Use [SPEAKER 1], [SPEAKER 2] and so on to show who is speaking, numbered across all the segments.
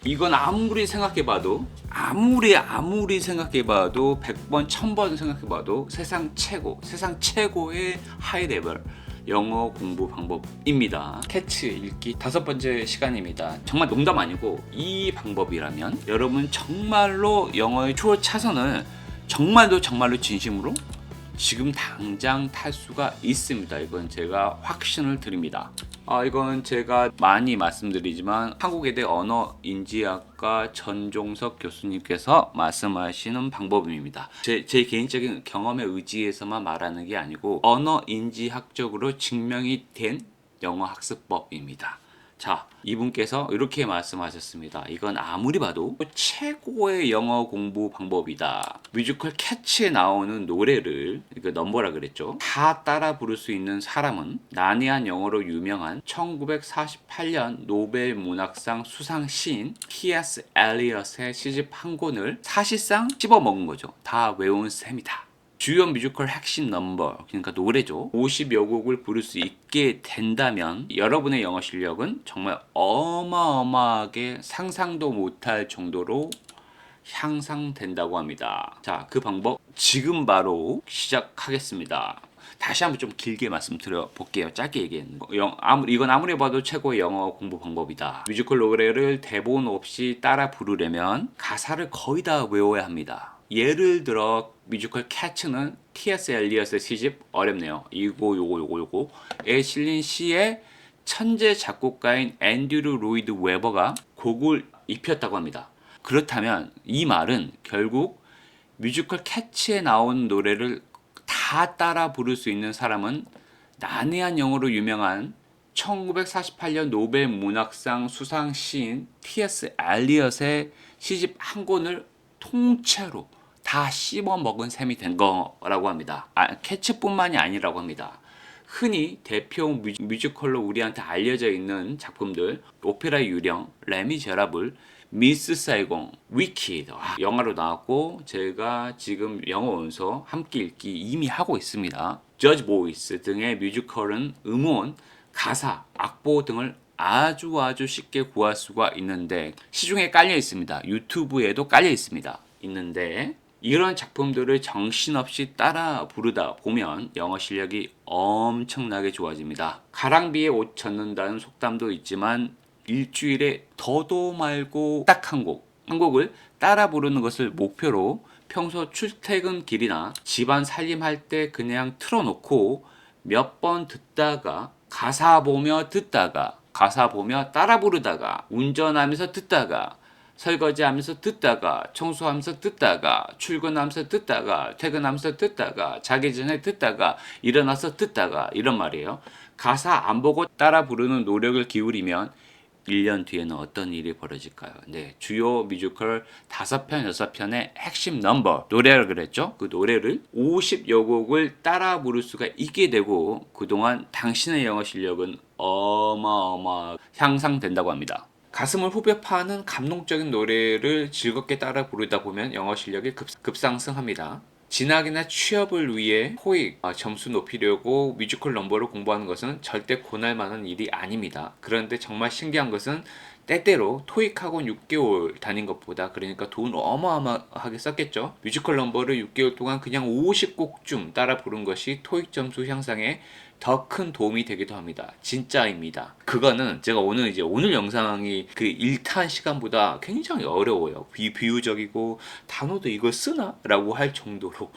[SPEAKER 1] 이건 아무리 생각해봐도 아무리 생각해봐도 100번 1000번 생각해봐도 세상 최고의 하이레벨 영어 공부 방법입니다. 캐치 읽기 5번째 시간입니다. 정말 농담 아니고 이 방법이라면 여러분 정말로 영어의 추월 차선을 정말로 진심으로 지금 당장 탈 수가 있습니다. 이건 제가 확신을 드립니다. 이건 제가 많이 말씀드리지만 한국외대 언어인지학과 전종석 교수님께서 말씀하시는 방법입니다. 제 개인적인 경험에 의지해서만 말하는 게 아니고 언어인지학적으로 증명이 된 영어 학습법입니다. 자, 이분께서 이렇게 말씀하셨습니다. 이건 아무리 봐도 최고의 영어 공부 방법이다. 뮤지컬 캐치에 나오는 노래를 넘버라 그랬죠. 다 따라 부를 수 있는 사람은 난해한 영어로 유명한 1948년 노벨 문학상 수상 시인 T.S. 엘리엇의 시집 한 권을 사실상 씹어먹은 거죠. 다 외운 셈이다. 주요 뮤지컬 핵심 넘버, 그러니까 노래죠. 50여 곡을 부를 수 있게 된다면 여러분의 영어 실력은 정말 어마어마하게 상상도 못할 정도로 향상된다고 합니다. 자, 그 방법 지금 바로 시작하겠습니다. 다시 한번 좀 길게 말씀드려 볼게요. 짧게 얘기했는 거. 이건 아무리 봐도 최고의 영어 공부 방법이다. 뮤지컬 노래를 대본 없이 따라 부르려면 가사를 거의 다 외워야 합니다. 예를 들어 뮤지컬 캐츠는 T.S. 엘리엇의 시집 어렵네요. 요거에 실린 시에 천재 작곡가인 앤드류 로이드 웨버가 곡을 입혔다고 합니다. 그렇다면 이 말은 결국 뮤지컬 캐치에 나온 노래를 다 따라 부를 수 있는 사람은 난해한 영어로 유명한 1948년 노벨 문학상 수상 시인 T.S. 엘리엇의 시집 한 권을 통째로 다 씹어 먹은 셈이 된 거라고 합니다. 캐치뿐만이 아니라고 합니다. 흔히 대표 뮤지컬로 우리한테 알려져 있는 작품들 오페라 유령, 레미제라블, 미스 사이공, 위키드 영화로 나왔고 제가 지금 영어 원서 함께 읽기 이미 하고 있습니다. 저지 보이스 등의 뮤지컬은 음원, 가사, 악보 등을 아주 쉽게 구할 수가 있는데 시중에 깔려 있습니다. 유튜브에도 깔려 있는데 이런 작품들을 정신없이 따라 부르다 보면 영어 실력이 엄청나게 좋아집니다. 가랑비에 옷 젖는다는 속담도 있지만 일주일에 더도 말고 딱 한 곡을 따라 부르는 것을 목표로 평소 출퇴근 길이나 집안 살림할 때 그냥 틀어놓고 몇 번 듣다가 가사 보며 따라 부르다가 운전하면서 듣다가 설거지하면서 듣다가 청소하면서 듣다가 출근하면서 듣다가 퇴근하면서 듣다가 자기 전에 듣다가 일어나서 듣다가 이런 말이에요. 가사 안 보고 따라 부르는 노력을 기울이면 1년 뒤에는 어떤 일이 벌어질까요? 네, 주요 뮤지컬 5편, 6편의 핵심 넘버 노래를 그랬죠? 그 노래를 50여 곡을 따라 부를 수가 있게 되고 그동안 당신의 영어 실력은 어마어마 향상된다고 합니다. 가슴을 후벼 파는 감동적인 노래를 즐겁게 따라 부르다 보면 영어 실력이 급상승합니다. 진학이나 취업을 위해 토익 점수 높이려고 뮤지컬 넘버를 공부하는 것은 절대 고날 만한 일이 아닙니다. 그런데 정말 신기한 것은 때때로 토익 학원 6개월 다닌 것보다 그러니까 돈 어마어마하게 썼겠죠. 뮤지컬 넘버를 6개월 동안 그냥 50곡쯤 따라 부른 것이 토익 점수 향상에 더 큰 도움이 되기도 합니다. 진짜입니다. 그거는 제가 오늘 영상이 그 1탄 시간보다 굉장히 어려워요. 비유적이고 단어도 이걸 쓰나? 라고 할 정도로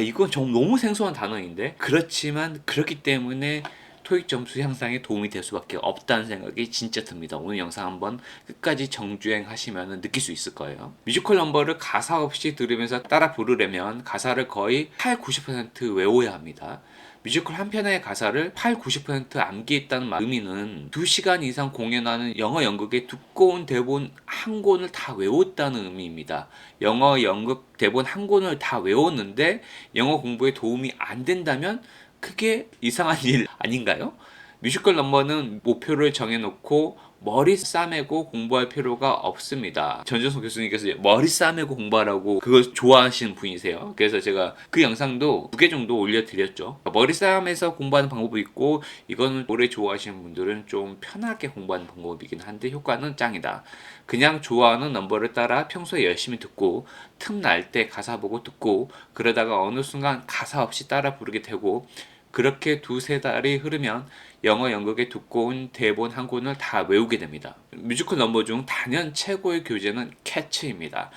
[SPEAKER 1] 이건 좀 너무 생소한 단어인데 그렇지만 그렇기 때문에 토익 점수 향상에 도움이 될 수밖에 없다는 생각이 진짜 듭니다. 오늘 영상 한번 끝까지 정주행 하시면 느낄 수 있을 거예요. 뮤지컬 넘버를 가사 없이 들으면서 따라 부르려면 가사를 거의 80-90% 외워야 합니다. 뮤지컬 한 편의 가사를 80-90% 암기했다는 의미는 2시간 이상 공연하는 영어 연극의 두꺼운 대본 한 권을 다 외웠다는 의미입니다. 영어 연극 대본 한 권을 다 외웠는데 영어 공부에 도움이 안 된다면 그게 이상한 일 아닌가요? 뮤지컬 넘버는 목표를 정해놓고 머리 싸매고 공부할 필요가 없습니다. 전준석 교수님께서 머리 싸매고 공부하라고 그걸 좋아하시는 분이세요. 그래서 제가 그 영상도 2개 정도 올려드렸죠. 머리 싸매서 공부하는 방법이 있고, 이거는 노래 좋아하시는 분들은 좀 편하게 공부하는 방법이긴 한데 효과는 짱이다. 그냥 좋아하는 넘버를 따라 평소에 열심히 듣고 틈날 때 가사 보고 듣고, 그러다가 어느 순간 가사 없이 따라 부르게 되고, 그렇게 2~3달이 흐르면 영어 연극의 두꺼운 대본 한 권을 다 외우게 됩니다. 뮤지컬 넘버 중 단연 최고의 교재는 캐츠입니다.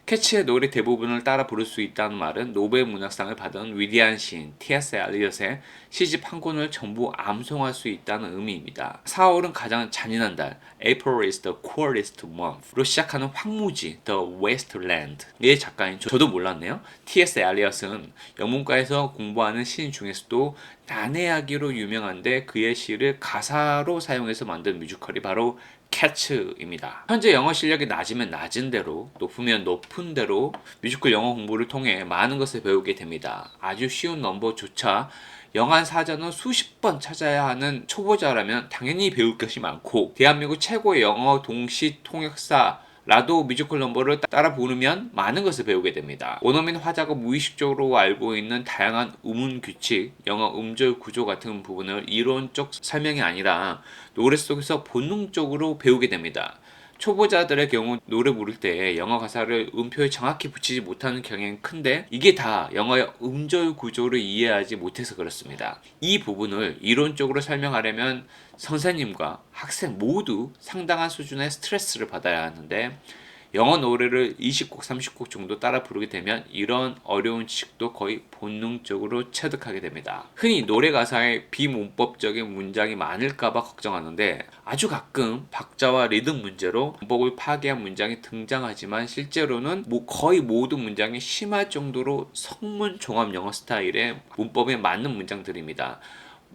[SPEAKER 1] 캐치의 노래 대부분을 따라 부를 수 있다는 말은 노벨 문학상을 받은 위대한 시인 T.S. 엘리엇의 시집 한 권을 전부 암송할 수 있다는 의미입니다. 4월은 가장 잔인한 달, April is the coldest month로 시작하는 황무지 The Wasteland의 작가인 저도 몰랐네요. T.S. 엘리엇은 영문과에서 공부하는 시인 중에서도 난해하기로 유명한데, 그의 시를 가사로 사용해서 만든 뮤지컬이 바로 캐츠입니다. 현재 영어 실력이 낮으면 낮은 대로, 높으면 높은 대로 뮤지컬 영어 공부를 통해 많은 것을 배우게 됩니다. 아주 쉬운 넘버조차 영한 사전을 수십 번 찾아야 하는 초보자라면 당연히 배울 것이 많고, 대한민국 최고의 영어 동시 통역사 라도 뮤지컬 넘버를 따라 부르면 많은 것을 배우게 됩니다. 원어민 화자가 무의식적으로 알고 있는 다양한 음운 규칙, 영어 음절 구조 같은 부분을 이론적 설명이 아니라 노래 속에서 본능적으로 배우게 됩니다. 초보자들의 경우 노래 부를 때 영어 가사를 음표에 정확히 붙이지 못하는 경향이 큰데, 이게 다 영어의 음절 구조를 이해하지 못해서 그렇습니다. 이 부분을 이론적으로 설명하려면 선생님과 학생 모두 상당한 수준의 스트레스를 받아야 하는데, 영어 노래를 20곡, 30곡 정도 따라 부르게 되면 이런 어려운 지식도 거의 본능적으로 체득하게 됩니다. 흔히 노래 가사에 비문법적인 문장이 많을까봐 걱정하는데, 아주 가끔 박자와 리듬 문제로 문법을 파괴한 문장이 등장하지만 실제로는 거의 모든 문장이 심할 정도로 성문 종합 영어 스타일의 문법에 맞는 문장들입니다.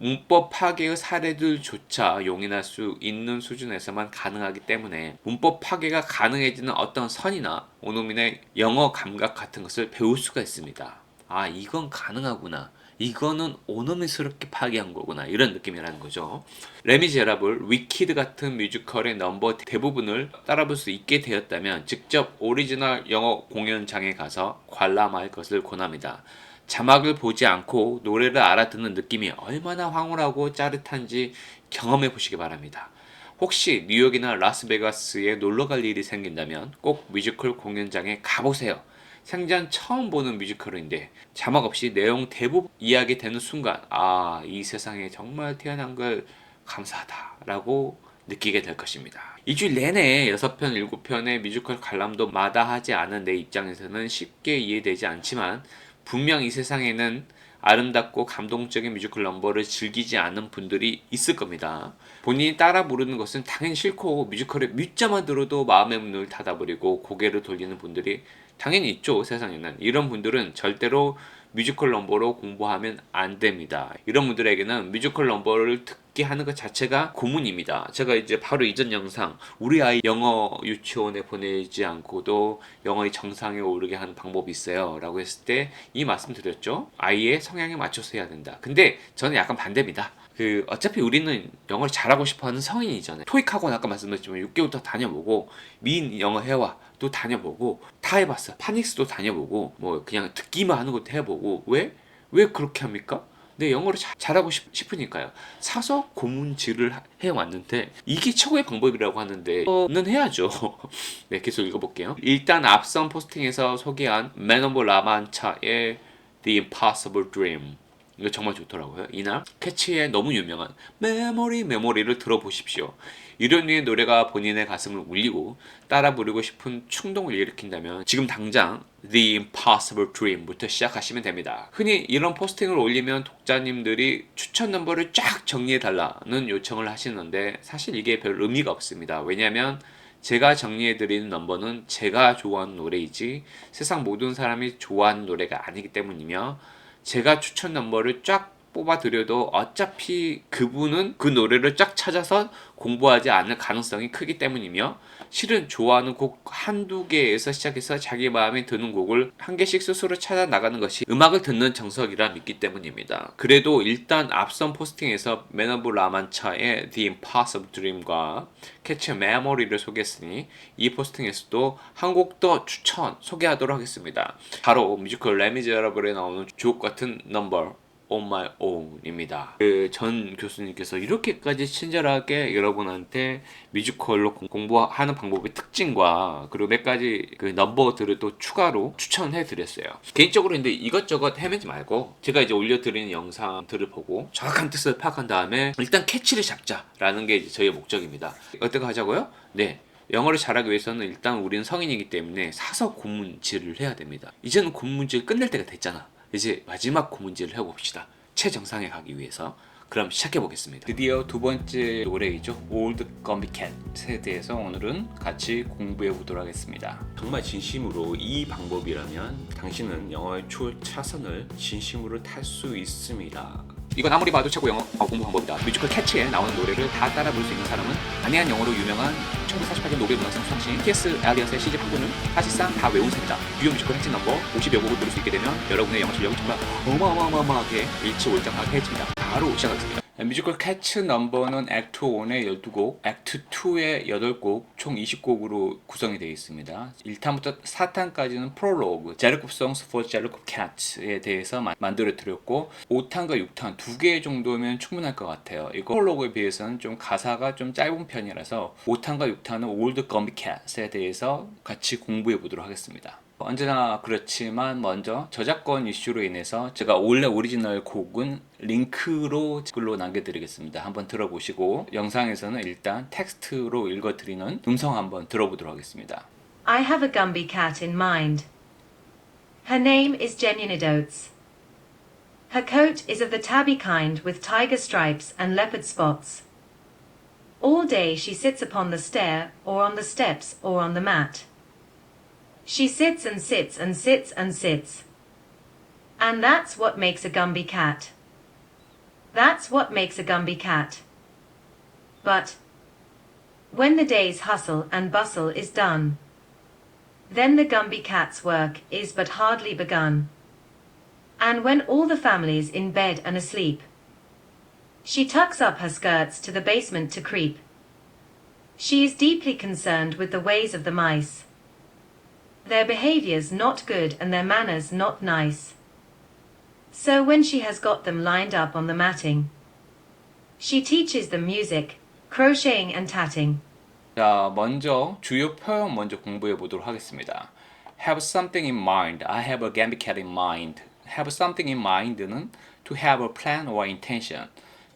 [SPEAKER 1] 문법 파괴의 사례들조차 용인할 수 있는 수준에서만 가능하기 때문에 문법 파괴가 가능해지는 어떤 선이나 원어민의 영어 감각 같은 것을 배울 수가 있습니다. 아, 이건 가능하구나, 이거는 오너미스럽게 파괴한 거구나, 이런 느낌이라는 거죠. 레미제라블, 위키드 같은 뮤지컬의 넘버 대부분을 따라볼 수 있게 되었다면 직접 오리지널 영어 공연장에 가서 관람할 것을 권합니다. 자막을 보지 않고 노래를 알아듣는 느낌이 얼마나 황홀하고 짜릿한지 경험해 보시기 바랍니다. 혹시 뉴욕이나 라스베가스에 놀러갈 일이 생긴다면 꼭 뮤지컬 공연장에 가보세요. 생전 처음 보는 뮤지컬인데 자막 없이 내용 대부분 이해하게 되는 순간, 아, 이 세상에 정말 태어난 걸 감사하다 라고 느끼게 될 것입니다. 일주일 내내 6편, 7편의 뮤지컬 관람도 마다하지 않은 내 입장에서는 쉽게 이해되지 않지만, 분명 이 세상에는 아름답고 감동적인 뮤지컬 넘버를 즐기지 않는 분들이 있을 겁니다. 본인이 따라 부르는 것은 당연히 싫고 뮤지컬의 뮤자만 들어도 마음의 문을 닫아버리고 고개를 돌리는 분들이 당연히 있죠, 세상에는. 이런 분들은 절대로 뮤지컬 넘버로 공부하면 안 됩니다. 이런 분들에게는 뮤지컬 넘버를 듣게 하는 것 자체가 고문입니다. 제가 이제 바로 이전 영상, 우리 아이 영어 유치원에 보내지 않고도 영어의 정상에 오르게 하는 방법이 있어요 라고 했을 때 이 말씀 드렸죠. 아이의 성향에 맞춰서 해야 된다. 근데 저는 약간 반대입니다. 어차피 우리는 영어를 잘하고 싶어하는 성인이잖아요. 토익 학원 아까 말씀드렸지만 6개월부터 다녀보고, 미인 영어 회화 또 다녀보고, 다 해봤어. 파닉스도 다녀보고, 뭐 그냥 듣기만 하는 것도 해보고. 왜 그렇게 합니까? 내 영어를 잘하고 싶으니까요. 사서 고문질을 해왔는데 이게 최고의 방법이라고 하는데 는 해야죠. 네, 계속 읽어볼게요. 일단 앞선 포스팅에서 소개한 Man of La Mancha의 The Impossible Dream, 이거 정말 좋더라고요. 이날 캐치의 너무 유명한 메모리를 들어보십시오. 이런 류의 노래가 본인의 가슴을 울리고 따라 부르고 싶은 충동을 일으킨다면 지금 당장 The Impossible Dream부터 시작하시면 됩니다. 흔히 이런 포스팅을 올리면 독자님들이 추천 넘버를 쫙 정리해달라는 요청을 하시는데 사실 이게 별 의미가 없습니다. 왜냐하면 제가 정리해드리는 넘버는 제가 좋아하는 노래이지 세상 모든 사람이 좋아하는 노래가 아니기 때문이며, 제가 추천 넘버를 쫙 뽑아드려도 어차피 그분은 그 노래를 쫙 찾아서 공부하지 않을 가능성이 크기 때문이며, 실은 좋아하는 곡 한두 개에서 시작해서 자기 마음에 드는 곡을 한 개씩 스스로 찾아 나가는 것이 음악을 듣는 정석이라 믿기 때문입니다. 그래도 일단 앞선 포스팅에서 맨 오브 라만차의 The Impossible Dream과 캐치 메모리를 소개했으니 이 포스팅에서도 한 곡 더 추천 소개하도록 하겠습니다. 바로 뮤지컬 레미제라블에 나오는 주옥 같은 넘버 On My Own입니다. 그 전 교수님께서 이렇게까지 친절하게 여러분한테 뮤지컬로 공부하는 방법의 특징과 그리고 몇 가지 그 넘버들을 또 추가로 추천해 드렸어요. 개인적으로 근데 이것저것 헤매지 말고 제가 이제 올려드리는 영상들을 보고 정확한 뜻을 파악한 다음에 일단 캐치를 잡자라는 게 이제 저희의 목적입니다. 어떻게 하자고요? 네. 영어를 잘하기 위해서는 일단 우리는 성인이기 때문에 사서 고문질을 해야 됩니다. 이제는 고문질 끝낼 때가 됐잖아. 이제 마지막 고문질을 해봅시다. 최정상에 가기 위해서. 그럼 시작해 보겠습니다. 드디어 두 번째 노래이죠. Old Gumby Cat에 대해서 오늘은 같이 공부해 보도록 하겠습니다. 정말 진심으로 이 방법이라면 당신은 영어의 초차선을 진심으로 탈 수 있습니다. 이건 아무리 봐도 최고 영어 공부 방법이다. 뮤지컬 캐치에 나오는 노래를 다 따라 부를 수 있는 사람은 안해한 영어로 유명한 1948년 노벨 문학상 수상신 T.S. 엘리엇의 시집 한 권을 사실상 다 외운 셈이다. 주요 뮤지컬 핵심 넘버 50여 곡을 부를 수 있게 되면 여러분의 영어 실력은 정말 어마어마하게 일치월장하게 해집니다. 바로 시작하겠습니다. 뮤지컬 캐치 넘버는 액트 1의 12곡, 액트 2의 8곡, 총 20곡으로 구성이 되어 있습니다. 1탄부터 4탄까지는 프롤로그, 제르콥 송스 for 제르콥 캣에 대해서 만들어 드렸고 5탄과 6탄 2개 정도면 충분할 것 같아요. 이 프롤로그에 비해서는 좀 가사가 좀 짧은 편이라서 5탄과 6탄은 올드 검비 캣에 대해서 같이 공부해 보도록 하겠습니다. 언제나 그렇지만 먼저 저작권 이슈로 인해서 제가 원래 오리지널 곡은 링크로 댓글로 남겨드리겠습니다. 한번 들어보시고 영상에서는 일단 텍스트로 읽어드리는 음성 한번 들어보도록 하겠습니다.
[SPEAKER 2] I have a Gumby cat in mind. Her name is Genionidotes. Her coat is of the tabby kind with tiger stripes and leopard spots. All day she sits upon the stair, or on the steps, or on the mat. She sits and sits and sits and sits. And that's what makes a Gumby cat. That's what makes a Gumby cat. But when the day's hustle and bustle is done, then the Gumby cat's work is but hardly begun. And when all the family's in bed and asleep, she tucks up her skirts to the basement to creep. She is deeply concerned with the ways of the mice. Their behavior's not good and their manners not nice. So when she has got them lined up on the matting, she teaches them music, crocheting and tatting.
[SPEAKER 1] 자, 먼저 주요 표현 먼저 공부해 보도록 하겠습니다. Have something in mind. I have a Gumby cat in mind. Have something in mind는 to have a plan or intention.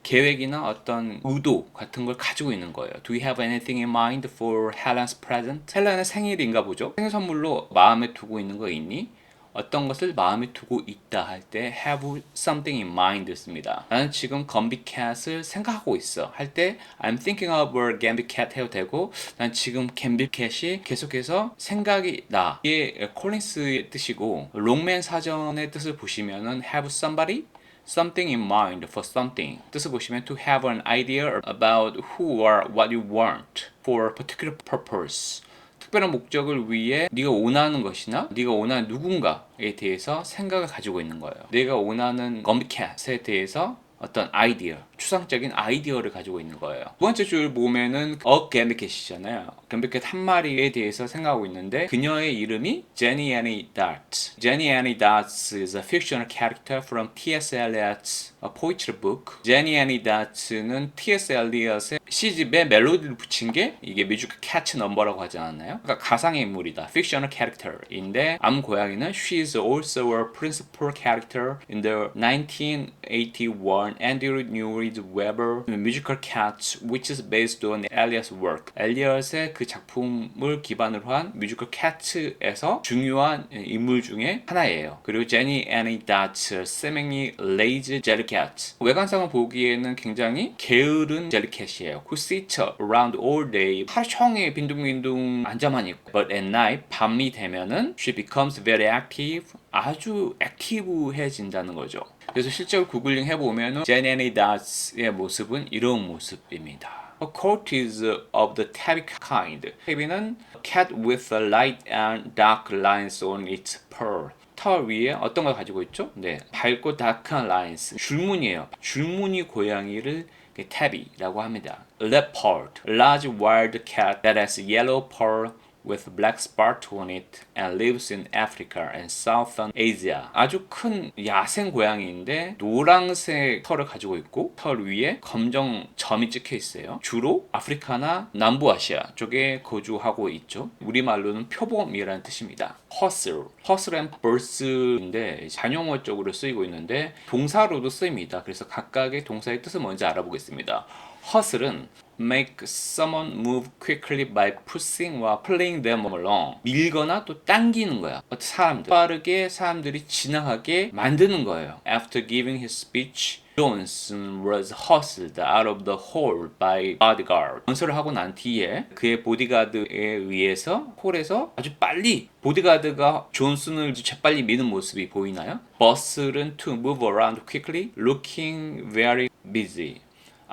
[SPEAKER 1] 계획이나 어떤 의도 같은 걸 가지고 있는 거예요. Do you have anything in mind for Helen's present? 헬렌의 생일인가 보죠. 생일 선물로 마음에 두고 있는 거 있니? 어떤 것을 마음에 두고 있다 할 때 have something in mind 씁니다. 나는 지금 검비 캣을 생각하고 있어 할 때 I'm thinking of a Gumby cat 해도 되고 난 지금 검비 캣이 계속해서 생각이 나. 이게 콜린스의 뜻이고 롱맨 사전의 뜻을 보시면은 have something in mind for something. 뜻을 보시면 to have an idea about who or what you want for a particular purpose. 특별한 목적을 위해 네가 원하는 것이나 네가 원하는 누군가에 대해서 생각을 가지고 있는 거예요. 내가 원하는 검비캣에 대해서 어떤 아이디어, 추상적인 아이디어를 가지고 있는 거예요. 두 번째 줄 보면은 갬비캣이잖아요. 갬비캣 한 마리에 대해서 생각하고 있는데 그녀의 이름이 Jenny Annie Darts. Jenny Annie Darts is a fictional character from T.S. Eliot's poetry book. Jenny Annie Darts는 T.S. Eliot의 시집에 멜로디를 붙인 게 이게 뮤지컬 캐치 넘버라고 하지 않았나요? 그러니까 가상의 인물이다. fictional character인데 암 고양이는 She is also a principal character in the 1981 Andrew Lloyd Webber musical Cats, which is based on Eliot's work. 엘리엇의 그 작품을 기반으로 한 뮤지컬 캐츠에서 중요한 인물 중에 하나예요. 그리고 제니 애니 다츠, 세밍이 레이즈 젤리캣. 외관상을 보기에는 굉장히 게으른 젤리캣이에요. Who sits around all day. 하루 종일 빈둥빈둥 앉아만 있고. But at night, 밤이 되면은 she becomes very active. 아주 액티브해진다는 거죠. 그래서 실제로 구글링 해보면 Jenny Dots의 모습은 이런 모습입니다. A coat is of the tabby kind. tabby는 cat with a light and dark lines on its fur. 털 위에 어떤 걸 가지고 있죠? 네, 밝고 다크한 lines. 줄무늬예요. 줄무늬 고양이를 tabby라고 합니다. Leopard, a large wild cat that has yellow fur with black spot on it and lives in Africa and Southern Asia. 아주 큰 야생 고양이인데 노란색 털을 가지고 있고 털 위에 검정 점이 찍혀 있어요. 주로 아프리카나 남부아시아 쪽에 거주하고 있죠. 우리말로는 표범이라는 뜻입니다. Hustle, hustle and burst인데 관용어 쪽으로 쓰이고 있는데 동사로도 쓰입니다. 그래서 각각의 동사의 뜻을 먼저 알아보겠습니다. hustle은 make someone move quickly by pushing or pulling them along. 밀거나 또 당기는 거야. 사람들 빠르게 사람들이 지나가게 만드는 거예요. After giving his speech, Johnson was hustled out of the hall by bodyguard. 연설을 하고 난 뒤에 그의 보디가드에 의해서 홀에서 아주 빨리 보디가드가 존슨을 재빨리 미는 모습이 보이나요? Bustle은 to move around quickly, looking very busy.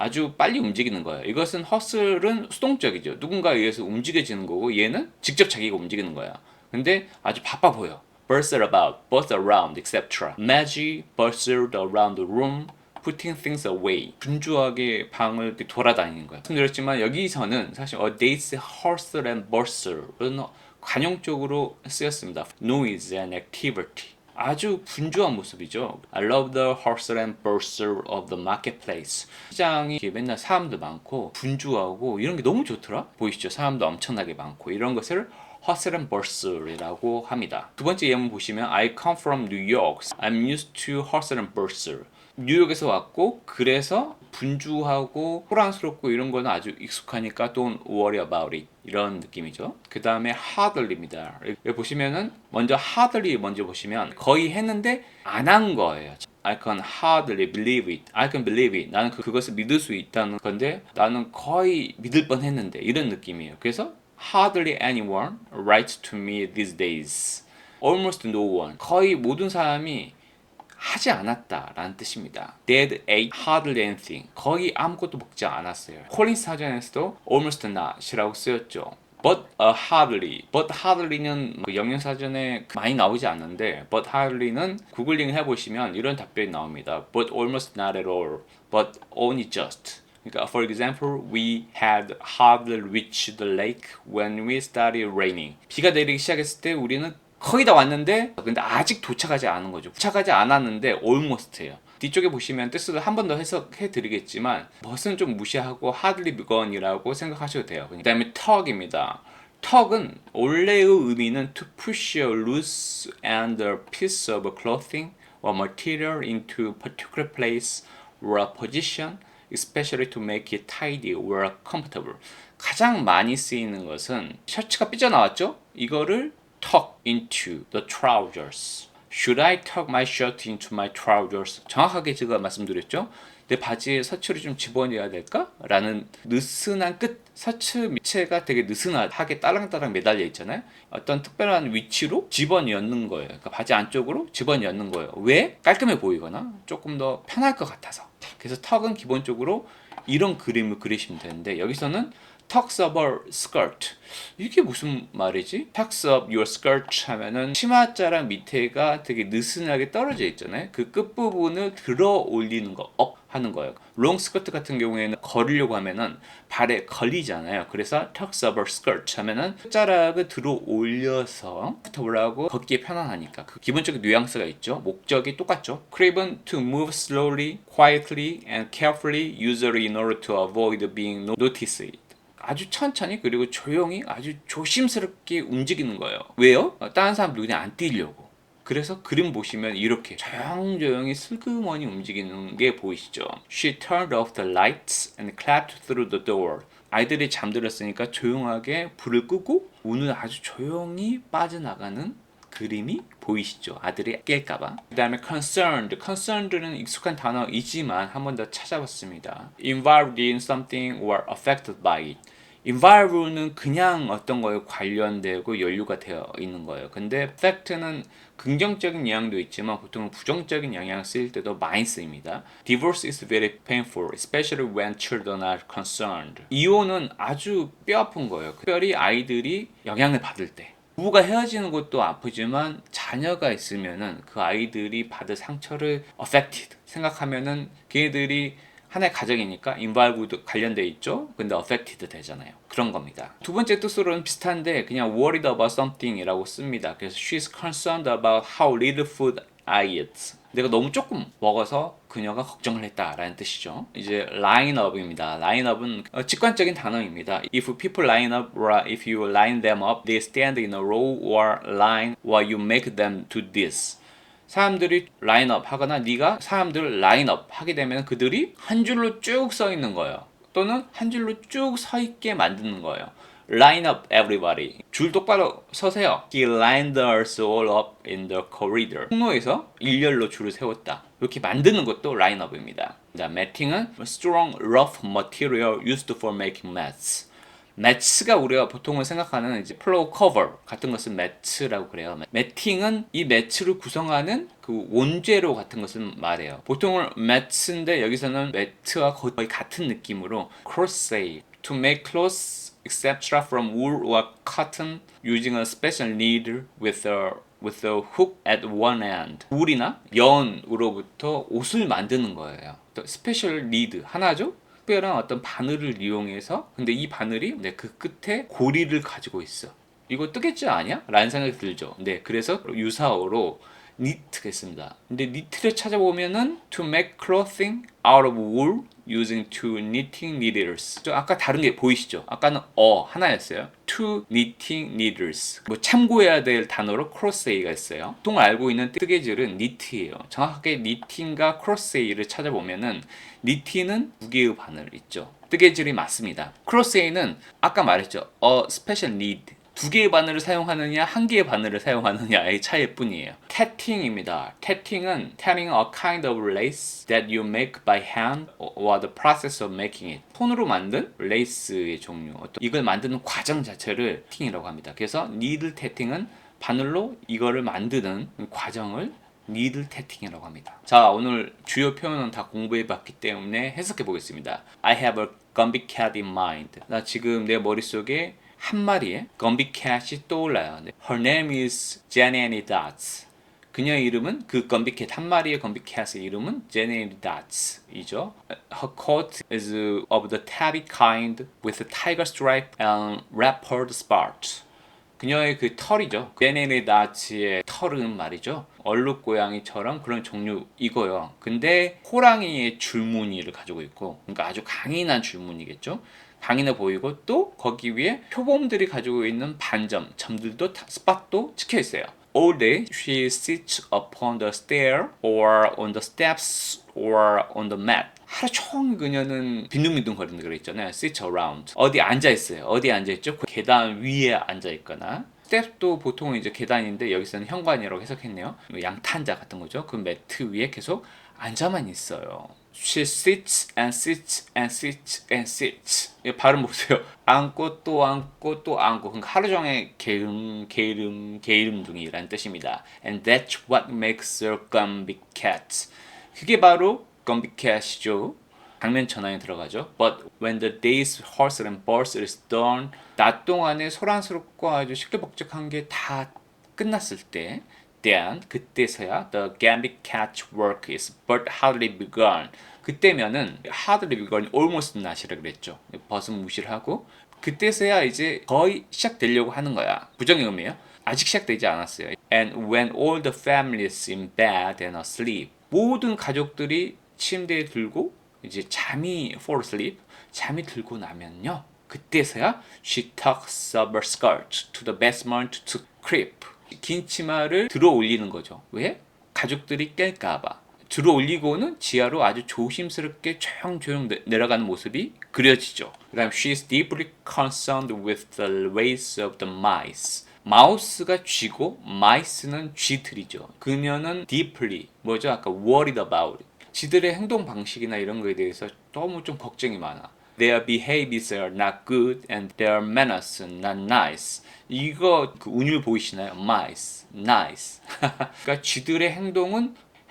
[SPEAKER 1] 아주 빨리 움직이는 거예요. 이것은 hustle은 수동적이죠. 누군가에 의해서 움직여지는 거고 얘는 직접 자기가 움직이는 거야. 근데 아주 바빠 보여. Bustle about, buzz around, etc. Maggie bustled around the room, putting things away. 분주하게 방을 돌아다니는 거야. 말씀드렸지만 여기서는 사실 a day's hustle and bustle은 관용적으로 쓰였습니다. Noise and activity. 아주 분주한 모습이죠. I love the hustle and bustle of the marketplace. 시장이 맨날 사람도 많고 분주하고 이런 게 너무 좋더라. 보이시죠? 사람도 엄청나게 많고 이런 것을 hustle and bustle이라고 합니다. 두 번째 예문 보시면 I come from New York. I'm used to hustle and bustle. 뉴욕에서 왔고 그래서 분주하고 호랑스럽고 이런 거는 아주 익숙하니까 don't worry about it 이런 느낌이죠. 그 다음에 hardly입니다. 여기 보시면은 먼저 hardly 먼저 보시면 거의 했는데 안 한 거예요. I can hardly believe it. I can believe it. 나는 그것을 믿을 수 있다는 건데 나는 거의 믿을 뻔 했는데 이런 느낌이에요. 그래서 hardly anyone writes to me these days. Almost no one. 거의 모든 사람이 하지 않았다라는 뜻입니다. Did ate hardly anything. 거의 아무것도 먹지 않았어요. 콜린스 사전에서도 almost not이라고 쓰였죠. But hardly는 영양사전에 많이 나오지 않는데 but hardly는 구글링 해보시면 이런 답변이 나옵니다. But almost not at all. But only just. 그러니까 for example, we had hardly reached the lake when we started raining. 비가 내리기 시작했을 때 우리는 거의 다 왔는데 근데 아직 도착하지 않은 거죠. 도착하지 않았는데 almost예요. 뒤쪽에 보시면 뜻을 한 번 더 해석해 드리겠지만 벗은 좀 무시하고 hardly begun이라고 생각하셔도 돼요. 그 다음에 tug입니다. tug은 원래의 의미는 to push a loose and a piece of clothing or material into a particular place or a position, especially to make it tidy or comfortable. 가장 많이 쓰이는 것은 셔츠가 삐져나왔죠? 이거를 tuck into the trousers. Should I tuck my shirt into my trousers? 정확하게 제가 말씀드렸죠. 내 바지에 셔츠를 좀 집어넣어야 될까? 라는 느슨한 끝. 셔츠 밑에가 되게 느슨하게 따랑따랑 매달려 있잖아요. 어떤 특별한 위치로 집어넣는 거예요. 그러니까 바지 안쪽으로 집어넣는 거예요. 왜? 깔끔해 보이거나 조금 더 편할 것 같아서. 그래서 턱은 기본적으로 이런 그림을 그리시면 되는데 여기서는 tucks up her skirt. 이게 무슨 말이지? tucks up your skirt 하면은 치마자랑 밑에가 되게 느슨하게 떨어져 있잖아요. 그 끝부분을 들어 올리는 거, 업 하는 거예요. 롱 스커트 같은 경우에는 걸으려고 하면은 발에 걸리잖아요. 그래서 tucks up her skirt 하면은 끝자락을 들어 올려서 붙어보려고 걷기에 편안하니까 그 기본적인 뉘앙스가 있죠. 목적이 똑같죠. Craven to move slowly, quietly and carefully, usually in order to avoid being noticed. 아주 천천히 그리고 조용히 아주 조심스럽게 움직이는 거예요. 왜요? 다른 사람 눈에 안 띄려고. 그래서 그림 보시면 이렇게 조용조용히 슬그머니 움직이는 게 보이시죠? She turned off the lights and clapped through the door. 아이들이 잠들었으니까 조용하게 불을 끄고 문을 아주 조용히 빠져나가는 그림이 보이시죠? 아들이 깰까봐. 그 다음에 concerned는 익숙한 단어이지만 한 번 더 찾아봤습니다. involved in something or affected by it. involve는 그냥 어떤 거에 관련되고 연루가 되어 있는 거예요. 근데 affect는 긍정적인 영향도 있지만 보통 부정적인 영향을 쓰일 때도 많이 쓰입니다. Divorce is very painful, especially when children are concerned. 이혼은 아주 뼈아픈 거예요. 특별히 아이들이 영향을 받을 때. 부부가 헤어지는 것도 아프지만 자녀가 있으면은 그 아이들이 받을 상처를 affected 생각하면은 걔네들이 하나의 가정이니까 involved 관련돼 있죠. 근데 affected 되잖아요. 그런 겁니다. 두 번째 뜻으로는 비슷한데 그냥 worried about something이라고 씁니다. 그래서 she's concerned about how little food I eat. 내가 너무 조금 먹어서 그녀가 걱정을 했다라는 뜻이죠. 이제 line up입니다. line up은 직관적인 단어입니다. If people line up or if you line them up, they stand in a row or line while you make them do this. 사람들이 라인업 하거나 네가 사람들을 라인업 하게 되면 그들이 한 줄로 쭉 서 있는 거예요. 또는 한 줄로 쭉 서 있게 만드는 거예요. Line up everybody. 줄 똑바로 서세요. He lined us all up in the corridor. 통로에서 일렬로 줄을 세웠다. 이렇게 만드는 것도 라인업입니다. matting은 strong, rough material used for making mats. 매츠가 우리가 보통은 생각하는 이제 플로우 커버 같은 것을 매츠라고 그래요. 매팅은 이 매츠를 구성하는 그 원재료 같은 것을 말해요. 보통은 매츠인데 여기서는 매트와 거의 같은 느낌으로 crochet, to make clothes etc. from wool or cotton using a special needle with a hook at one end. 울이나 연으로부터 옷을 만드는 거예요. 스페셜 니드 하나죠? 특별한 어떤 바늘을 이용해서 근데 이 바늘이 그 끝에 고리를 가지고 있어. 이거 뜨개질 아니야? 라는 생각이 들죠. 네, 그래서 유사어로 니트가 있습니다. 근데 니트를 찾아보면은 to make clothing out of wool using two knitting needles. 아까 다른 게 보이시죠? 아까는 하나였어요. two knitting needles. 뭐 참고해야 될 단어로 crochet가 있어요. 보통 알고 있는 뜨개질은 니트예요. 정확하게 니팅과 crochet를 찾아보면은 니티는 두 개의 바늘 있죠. 뜨개질이 맞습니다. 크로세이는 아까 말했죠. A special need. 두 개의 바늘을 사용하느냐, 한 개의 바늘을 사용하느냐의 차이일 뿐이에요. tatting입니다. tatting은 tearing a kind of lace that you make by hand or the process of making it. 손으로 만든 레이스의 종류. 이걸 만드는 과정 자체를 tatting이라고 합니다. 그래서 needle tatting은 바늘로 이거를 만드는 과정을 니들 태팅이라고 합니다. 자, 오늘 주요 표현은 다 공부해 봤기 때문에 해석해 보겠습니다. I have a Gumby cat in mind. 나 지금 내 머릿속에 한 마리의 Gumby cat이 떠올라요. Her name is Jenny Dots. 그녀의 이름은 그 Gumby cat 한 마리의 Gumby cat의 이름은 Jenny Dots이죠. Her coat is of the tabby kind with a tiger stripe and leopard spots. 그녀의 그 털이죠. 베네네다치의 털은 말이죠. 얼룩고양이처럼 그런 종류이고요. 근데 호랑이의 줄무늬를 가지고 있고, 그러니까 아주 강인한 줄무늬겠죠. 강인해 보이고 또 거기 위에 표범들이 가지고 있는 반점, 점들도 스팟도 찍혀 있어요. All day she sits upon the stair or on the steps or on the mat. 하루 종일 그녀는 빈둥빈둥 거리는 거 있잖아요. Sits around. 어디 앉아 있어요. 어디 앉아 있죠? 계단 위에 앉아 있거나. 스텝도 보통 이제 계단인데 여기서는 현관이라고 해석했네요. 양탄자 같은 거죠. 그 매트 위에 계속 앉아만 있어요. She sits and sits and sits and sits. 이 발음 보세요. 앉고 또 앉고 또 앉고. 그러니까 하루 종일 게으름둥이라는 뜻입니다. And that's what makes her Gumby cat. 그게 바로 Gumby cat이죠. 당면 전환이 들어가죠. But when the day's hustle and bustle is done, 낮 동안에 소란스럽고 아주 시끌벅적한 게 다 끝났을 때, then 그때서야 the Gumby cat's work is but hardly begun. 그때면은 hardly begun, almost not이라 그랬죠. 벗은 무시를 하고 그때서야 이제 거의 시작되려고 하는 거야. 부정의 의미예요. 아직 시작되지 않았어요. And when all the family is in bed and asleep, 모든 가족들이 침대에 들고 이제 잠이 fall asleep, 잠이 들고 나면요. 그때서야 she tucks up her skirt to the basement to creep. 긴 치마를 들어 올리는 거죠. 왜? 가족들이 깰까봐. 들어 올리고는 지하로 아주 조심스럽게 조용조용 내려가는 모습이 그려지죠. 그 다음 she is deeply concerned with the ways of the mice. 마우스가 쥐고 mice는 쥐들이죠. 그녀는 deeply, 뭐죠? 아까 worried about. 지들의 행동 방식이나 이런 거에 대해서 너무 좀 걱정이 많아. Their behaviors are not good and their manners are not nice. 이거 그 운율 보이시나요? Nice, nice. 그러니까 쥐들의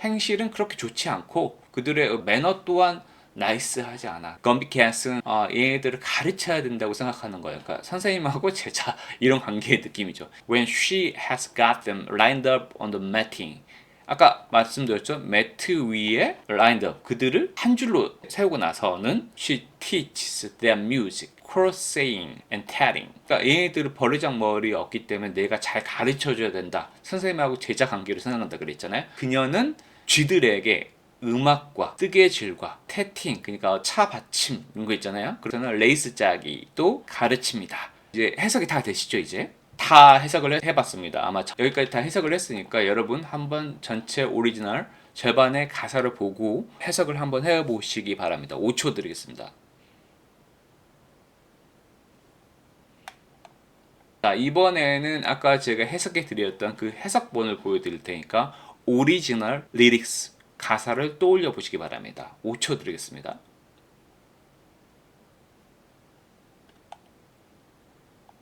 [SPEAKER 1] 행실은 그렇게 좋지 않고 그들의 매너 또한 나이스하지 않아. 건비캣은 얘네들을 가르쳐야 된다고 생각하는 거예요. 그러니까 선생님하고 제자 이런 관계의 느낌이죠. When she has got them lined up on the matting. 아까 말씀드렸죠. 매트 위에 lined up. 그들을 한 줄로 세우고 나서는 she teaches them music, crocheting and tatting. 그러니까 얘네들은 버르장머리 없기 때문에 내가 잘 가르쳐줘야 된다. 선생님하고 제자 관계로 생각한다 그랬잖아요. 그녀는 쥐들에게 음악과 뜨개질과 태팅, 그러니까 차 받침 이런 거 있잖아요. 그래서 레이스 짜기도 가르칩니다. 이제 해석이 다 되시죠? 이제 다 해석을 해봤습니다. 아마 여기까지 다 해석을 했으니까 여러분 한번 전체 오리지널 절반의 가사를 보고 해석을 한번 해보시기 바랍니다. 5초 드리겠습니다. 자, 이번에는 아까 제가 해석해 드렸던 그 해석본을 보여드릴 테니까 오리지널 리릭스 가사를 떠올려 보시기 바랍니다. 5초 드리겠습니다.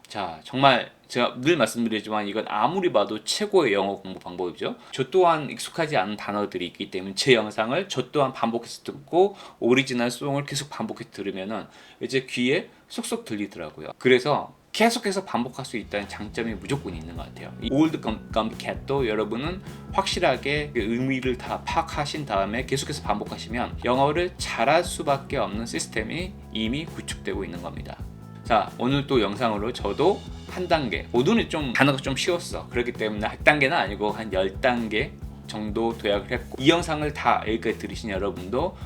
[SPEAKER 1] 자, 정말 제가 늘 말씀드리지만 이건 아무리 봐도 최고의 영어 공부 방법이죠. 저 또한 익숙하지 않은 단어들이 있기 때문에 제 영상을 저 또한 반복해서 듣고 오리지널 송을 계속 반복해서 들으면은 이제 귀에 쏙쏙 들리더라고요. 그래서 계속해서 반복할 수 있다는 장점이 무조건 있는 것 같아요. 이 Old Gumby Cat도 여러분은 확실하게 그 의미를 다 파악하신 다음에 계속해서 반복하시면 영어를 잘할 수밖에 없는 시스템이 이미 구축되고 있는 겁니다. 자, 오늘 또 영상으로 저도 한 단계, 오늘은 좀 단어가 좀 쉬웠어. 그렇기 때문에 100단계는 아니고 한 10단계 정도 도약을 했고 이 영상을 다 여기까지 들으신 여러분도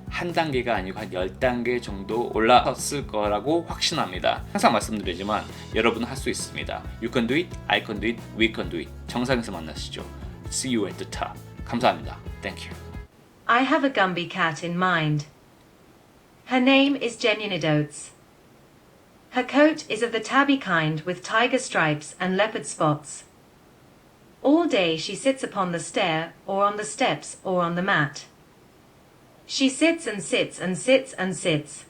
[SPEAKER 1] 한 단계가 아니고 한 10단계 정도 올라섰을 거라고 확신합니다. 항상 말씀드리지만 여러분은 할 수 있습니다. You can do it, I can do it, we can do it. 정상에서 만나시죠. See you at the top. 감사합니다. Thank you.
[SPEAKER 2] I have a Gumby cat in mind. Her name is Genuine Oats. Her coat is of the tabby kind with tiger stripes and leopard spots. All day she sits upon the stair, or on the steps, or on the mat. She sits and sits and sits and sits.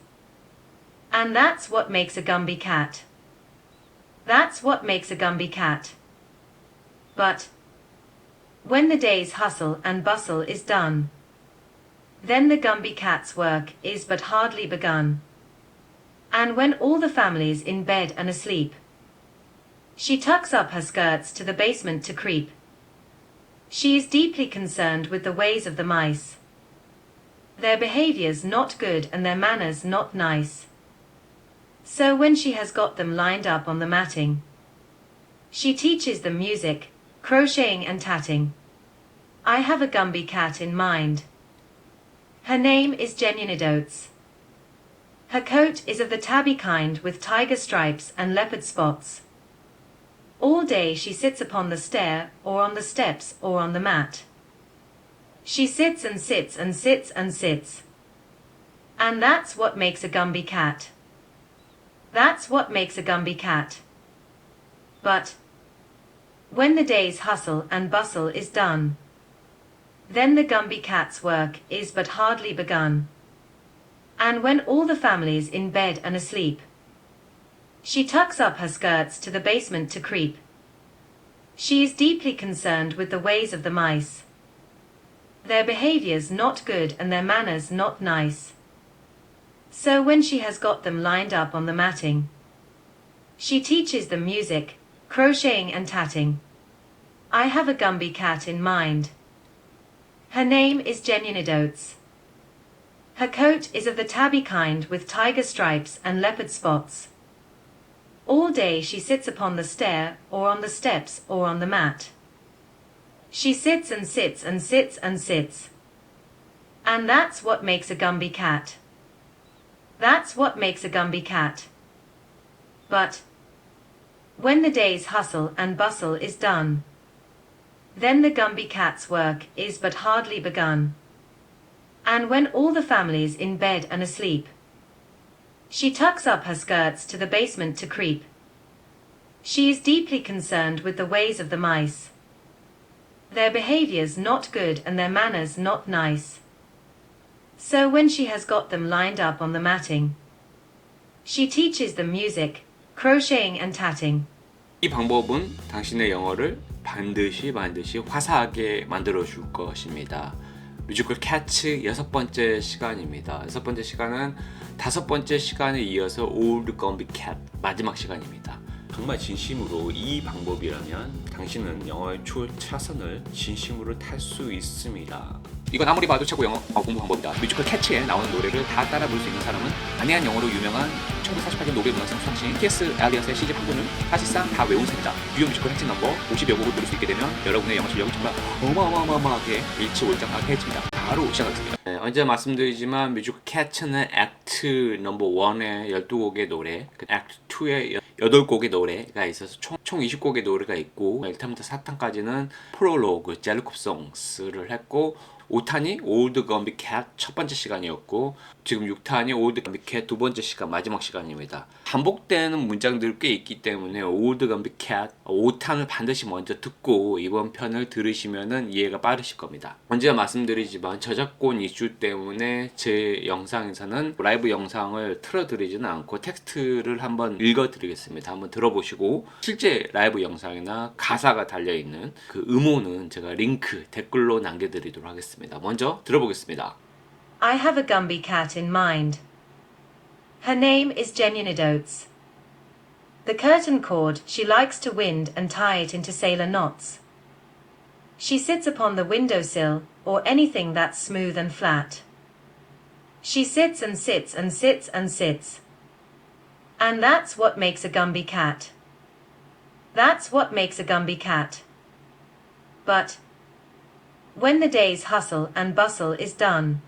[SPEAKER 2] And that's what makes a Gumby cat. That's what makes a Gumby cat. But when the day's hustle and bustle is done, then the Gumby cat's work is but hardly begun. And when all the family's in bed and asleep, she tucks up her skirts to the basement to creep. She is deeply concerned with the ways of the mice. Their behavior's not good and their manners not nice. So when she has got them lined up on the matting, she teaches them music, crocheting and tatting. I have a Gumby cat in mind. Her name is Genuine Oats. Her coat is of the tabby kind with tiger stripes and leopard spots. All day she sits upon the stair, or on the steps, or on the mat. She sits and sits and sits and sits. And that's what makes a Gumby cat. That's what makes a Gumby cat. But when the day's hustle and bustle is done, then the Gumby cat's work is but hardly begun. And when all the family's in bed and asleep, she tucks up her skirts to the basement to creep. She is deeply concerned with the ways of the mice. Their behavior's not good and their manners not nice. So when she has got them lined up on the matting, she teaches them music, crocheting and tatting. I have a Gumby cat in mind. Her name is Genuine Oats. Her coat is of the tabby kind with tiger stripes and leopard spots. All day she sits upon the stair, or on the steps, or on the mat. She sits and sits and sits and sits. And that's what makes a Gumby cat. That's what makes a Gumby cat. But when the day's hustle and bustle is done, then the Gumby cat's work is but hardly begun. And when all the family's in bed and asleep, she tucks up her skirts to the basement to creep. She is deeply concerned with the ways of the mice. Their behavior's not good and their manners not nice. So when she has got them lined up on the matting, She teaches them music, crocheting and tatting.
[SPEAKER 1] 이 방법은 당신의 영어를 반드시 화사하게 만들어 줄 것입니다. 뮤지컬 캐츠 6번째 시간입니다. 6번째 시간은 5번째 시간에 이어서 Old Gumby Cat 마지막 시간입니다. 정말 진심으로 이 방법이라면 당신은 영어의 초차선을 진심으로 탈 수 있습니다. 이건 아무리 봐도 최고 영어 공부 방법이다. 뮤지컬 캐치에 나오는 노래를 다 따라 부를 수 있는 사람은 안해한 영어로 유명한 1948년 노벨 문학상 수상신 T.S. 엘리엇의 시집 한 권을 사실상 다 외운 셈이다. 주요 뮤지컬 핵심 넘버 50여 곡을 들을 수 있게 되면 여러분의 영어 실력은 정말 어마어마하게 일치월장하게 해집니다. 바로 시작하겠습니다. 네, 언제 말씀드리지만 뮤지컬 캐치는 액트 넘버 1의 12곡의 노래, 액트 2의 8곡의 노래가 있어서 총 20곡의 노래가 있고 1탄부터 4탄까지는 프롤로그, 젤리콥송스를 했고 5탄이 올드 건비 캣 첫 번째 시간이었고 지금 6탄이 올드 건비 캣 두 번째 시간 마지막 시간입니다. 반복되는 문장들이 꽤 있기 때문에 올드 건비 캣 5탄을 반드시 먼저 듣고 이번 편을 들으시면 이해가 빠르실 겁니다. 언제나 말씀드리지만 저작권 이슈 때문에 제 영상에서는 라이브 영상을 틀어드리지는 않고 텍스트를 한번 읽어드리겠습니다. 한번 들어보시고 실제 라이브 영상이나 가사가 달려있는 그 음원은 제가 링크 댓글로 남겨드리도록 하겠습니다. 먼저 들어보겠습니다.
[SPEAKER 2] I have a Gumby cat in mind. Her name is Genuinid Oats. The curtain cord she likes to wind and tie it into sailor knots. She sits upon the windowsill or anything that's smooth and flat. She sits and sits and sits and sits. And that's what makes a Gumby cat. That's what makes a Gumby cat. But when the day's hustle and bustle is done,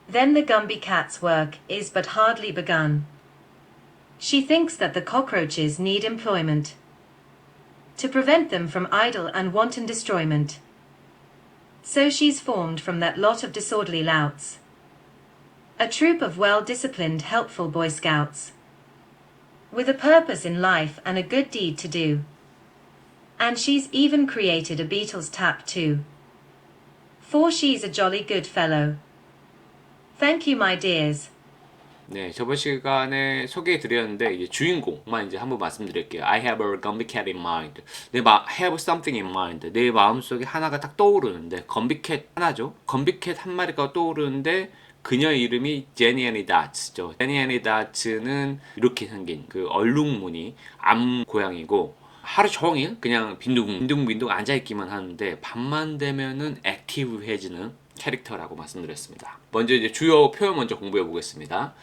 [SPEAKER 2] then the Gumby cat's work is but hardly begun. She thinks that the cockroaches need employment to prevent them from idle and wanton destroyment. So she's formed from that lot of disorderly louts a troop of well-disciplined, helpful Boy Scouts, with a purpose in life and a good deed to do. And she's even created a Beatles tap too, for she's a jolly good fellow. Thank you, my dears.
[SPEAKER 1] 네, 저번 시간에 소개해 드렸는데 이제 주인공만 이제 한번 말씀드릴게요. I have a Gumby cat in mind. have something in mind. 내 마음속에 하나가 딱 떠오르는데 건비캣 하나죠. 건비캣 한 마리가 떠오르는데 그녀 이름이 제니애니 다츠죠. 제니애니 다츠는 이렇게 생긴 그 얼룩무늬 암 고양이고 하루 종일 그냥 빈둥빈둥 앉아있기만 하는데 밤만 되면은 액티브해지는 캐릭터라고 말씀드렸습니다. 먼저 이제 주요 표현 먼저 공부해 보겠습니다.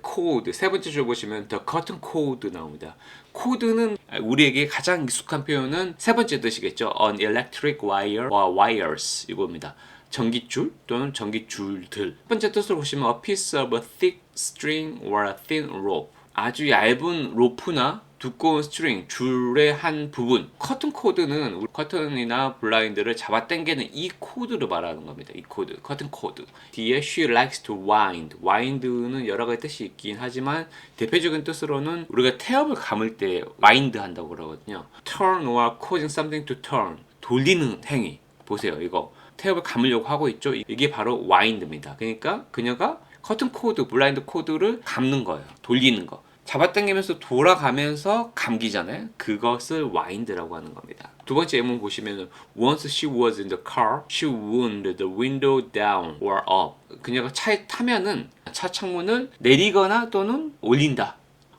[SPEAKER 1] 코드 세 번째 줄 보시면 the curtain code 나옵니다. 코드는 우리에게 가장 익숙한 표현은 세 번째 뜻이겠죠. an electric wire or wires 이겁니다. 전기줄 또는 전기줄들. 첫 번째 뜻을 보시면 a piece of a thick string or a thin rope. 아주 얇은 로프나 두꺼운 스트링, 줄의 한 부분. 커튼 코드는 커튼이나 블라인드를 잡아당기는 이 코드를 말하는 겁니다. 이 코드, 커튼 코드. 뒤에 she likes to wind. wind는 여러 가지 뜻이 있긴 하지만 대표적인 뜻으로는 우리가 태엽을 감을 때 wind 한다고 그러거든요. turn or causing something to turn. 돌리는 행위. 보세요, 이거. 태엽을 감으려고 하고 있죠. 이게 바로 wind입니다. 그러니까 그녀가 커튼 코드, 블라인드 코드를 감는 거예요. 돌리는 거. 잡아당기면서 돌아가면서 감기잖아요. 그것을 wind라고 하는 겁니다. 두 번째 예문 보시면 Once she was in the car, she wound the window down or up. 그녀가 차에 타면은 차 창문을 내리거나 또는 올린다.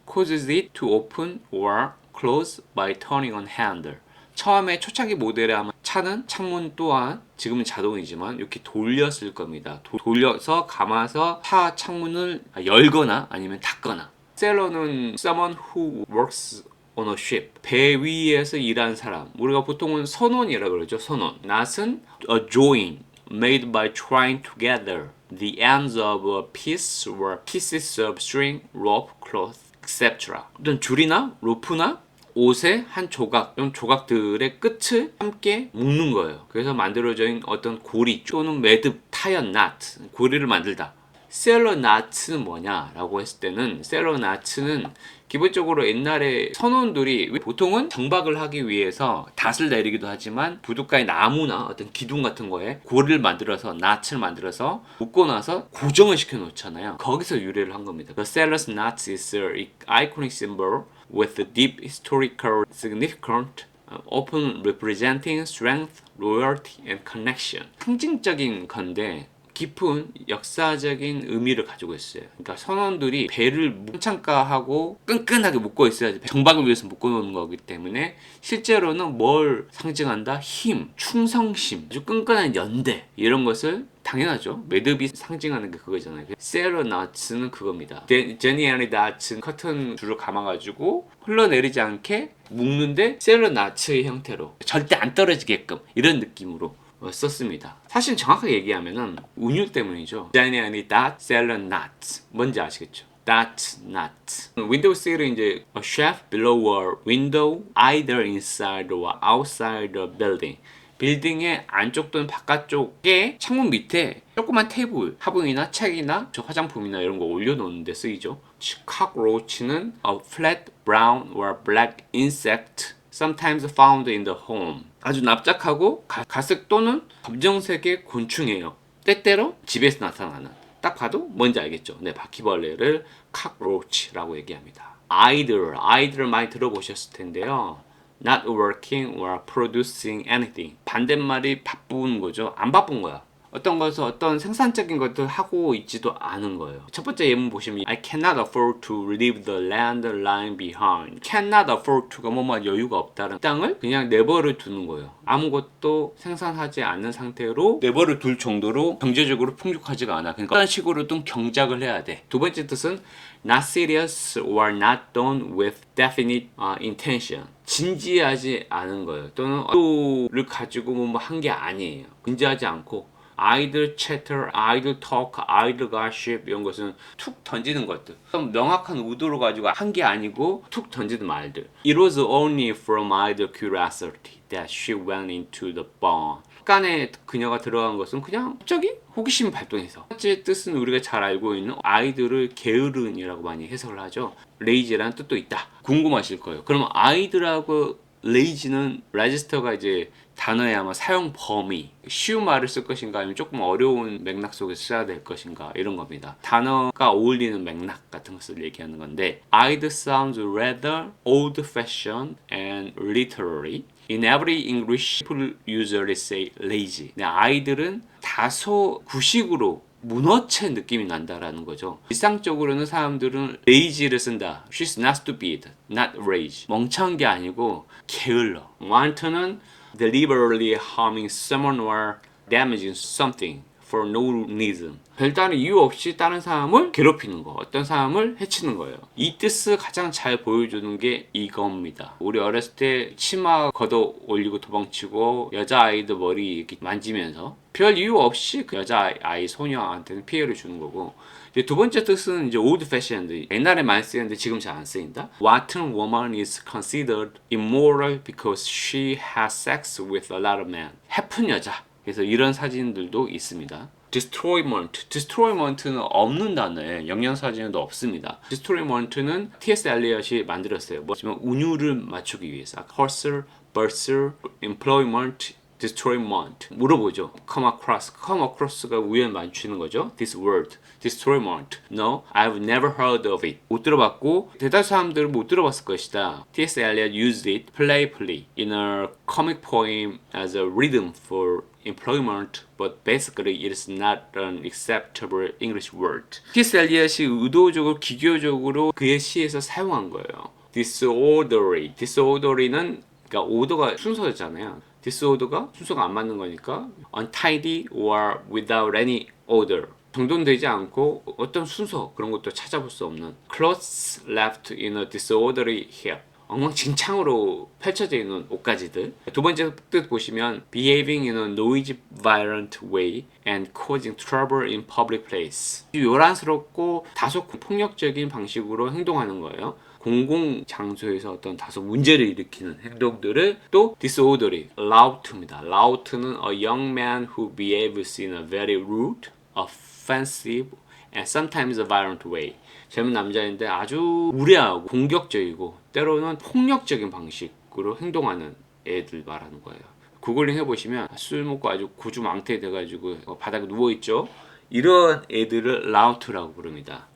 [SPEAKER 1] Causes it to open or close by turning on handle. 처음에 초창기 모델에 하면 차는 창문 또한 지금은 자동이지만 이렇게 돌렸을 겁니다. 돌려서 감아서 차 창문을 열거나 아니면 닫거나. 셀러는 someone who works on a ship. 배 위에서 일하는 사람. 우리가 보통은 선원이라고 그러죠. 선원. 낫은 a join made by trying together the ends of a piece or pieces of string, rope, cloth, etc. 어떤 줄이나 로프나 옷의 한 조각, 이런 조각들의 끝을 함께 묶는 거예요. 그래서 만들어진 어떤 고리 또는 매듭, 타이어, 낫, 고리를 만들다. 셀러나츠는 뭐냐라고 했을 때는 셀러나츠는 기본적으로 옛날에 선원들이 보통은 정박을 하기 위해서 닷을 내리기도 하지만 부둣가의 나무나 어떤 기둥 같은 거에 고리를 만들어서 낫을 만들어서 묶고 나서 고정을 시켜 놓잖아요. 거기서 유래를 한 겁니다. The sailor's knot is an iconic symbol with a deep historical significance, often representing strength, loyalty, and connection. 상징적인 건데 깊은 역사적인 의미를 가지고 있어요. 그러니까 선원들이 배를 문창가하고 끈끈하게 묶어 있어야지 정박을 위해서 묶어 놓는 거기 때문에 실제로는 뭘 상징한다? 힘, 충성심, 아주 끈끈한 연대 이런 것을 당연하죠. 매듭이 상징하는 게 그거잖아요. 세러나츠는 그겁니다. 제니 애니 나츠는 커튼 줄을 감아가지고 흘러내리지 않게 묶는데 세러나츠의 형태로 절대 안 떨어지게끔 이런 느낌으로 썼습니다. 사실 정확하게 얘기하면은 운율 때문이죠. 제니 애니 닷 세러나츠 뭔지 아시겠죠? That's not. Window seal은 이제 a shelf below a window either inside or outside the building. 빌딩의 안쪽 또는 바깥쪽에 창문 밑에 조그만 테이블, 화분이나 책이나 화장품이나 이런 거 올려놓는 데 쓰이죠. cockroach는 a flat brown or black insect sometimes found in the home. 아주 납작하고 가습 또는 검정색의 곤충이에요. 때때로 집에서 나타나는. 딱 봐도 뭔지 알겠죠? 네, 바퀴벌레를 cockroach라고 얘기합니다. idle 많이 들어보셨을 텐데요. Not working or producing anything. 반대말이 바쁜 거죠. 안 바쁜 거야. 어떤 것을 어떤 생산적인 것들 하고 있지도 않은 거예요. 첫 번째 예문 보시면 I cannot afford to leave the land lying behind. Cannot afford to가 뭐뭐 여유가 없다는 땅을 그냥 내버려 두는 거예요. 아무것도 생산하지 않는 상태로 내버려 둘 정도로 경제적으로 풍족하지가 않아. 그러니까 어떤 식으로든 경작을 해야 돼. 두 번째 뜻은 not serious or not done with definite intention. 진지하지 않은 거예요. 또는 의도를 가지고 뭐 한 게 아니에요. 진지하지 않고 idle chatter, idle talk, idle gossip 이런 것은 툭 던지는 것들. 명확한 의도를 가지고 한 게 아니고 툭 던지는 말들. It was only from idle curiosity that she went into the barn. 약간의 그녀가 들어간 것은 그냥 갑자기 호기심 발동해서. 첫 번째 뜻은 우리가 잘 알고 있는 아이들을 게으른이라고 많이 해석을 하죠. lazy라는 뜻도 있다. 궁금하실 거예요. 그럼 아이들하고 lazy는 레지스터가 이제 단어의 아마 사용 범위, 쉬운 말을 쓸 것인가 아니면 조금 어려운 맥락 속에서 써야 될 것인가 이런 겁니다. 단어가 어울리는 맥락 같은 것을 얘기하는 건데 I'd sounds rather old-fashioned and literary. In every English, people usually say lazy. 아이들은 다소 구식으로 문어체 느낌이 난다라는 거죠. 일상적으로는 사람들은 lazy를 쓴다. She's not stupid, not lazy. 멍청한 게 아니고 게을러. want는 deliberately harming someone or damaging something for no reason. 별다른 이유 없이 다른 사람을 괴롭히는 거, 어떤 사람을 해치는 거예요. 이 뜻을 가장 잘 보여주는 게 이겁니다. 우리 어렸을 때 치마 걷어 올리고 도망치고 여자아이들 머리 이렇게 만지면서 별 이유 없이 그 여자아이 소녀한테는 피해를 주는 거고, 이제 두 번째 뜻은 이제 old fashioned. 옛날에 많이 쓰였는데 지금 잘 안 쓰인다. Rotten woman is considered immoral because she has sex with a lot of men. 해픈 여자. 그래서 이런 사진들도 있습니다. Destroyment는 없는 단어에 영양사진에도 없습니다. Destroyment는 T.S. 엘리엇이 만들었어요. 뭐지만 운율을 맞추기 위해서. Hustle, bustle, employment, destroyment 물어보죠. come across가 우연 맞추는 거죠. this word, destroyment. No, I've never heard of it. 못 들어봤고 대다수 사람들은 못 들어봤을 것이다. T.S. Eliot used it playfully in a comic poem as a rhythm for employment, but basically it is not an acceptable English word. T.S. Eliot이 의도적으로 기교적으로 그의 시에서 사용한 거예요. disorderly는 그러니까 오더가 순서였잖아요. disorder가 순서가 안 맞는 거니까 untidy or without any order. 정돈되지 않고 어떤 순서 그런 것도 찾아볼 수 없는 clothes left in a disorderly heap. 엉망진창으로 펼쳐져 있는 옷가지들. 두 번째 뜻 보시면 behaving in a noisy, violent way and causing trouble in public place. 요란스럽고 다소 폭력적인 방식으로 행동하는 거예요. 공공 장소에서 어떤 다소 문제를 일으키는 행동들을 또 disorderly, loud입니다. loud는 a young man who behaves in a very rude, offensive and sometimes a violent way. 젊은 남자인데 아주 무례하고 공격적이고 때로는 폭력적인 방식으로 행동하는 애들 말하는 거예요. 구글링 해보시면 술 먹고 아주 고주망태 돼가지고 바닥에 누워있죠. 이런 애들을 라우트라고 부릅니다.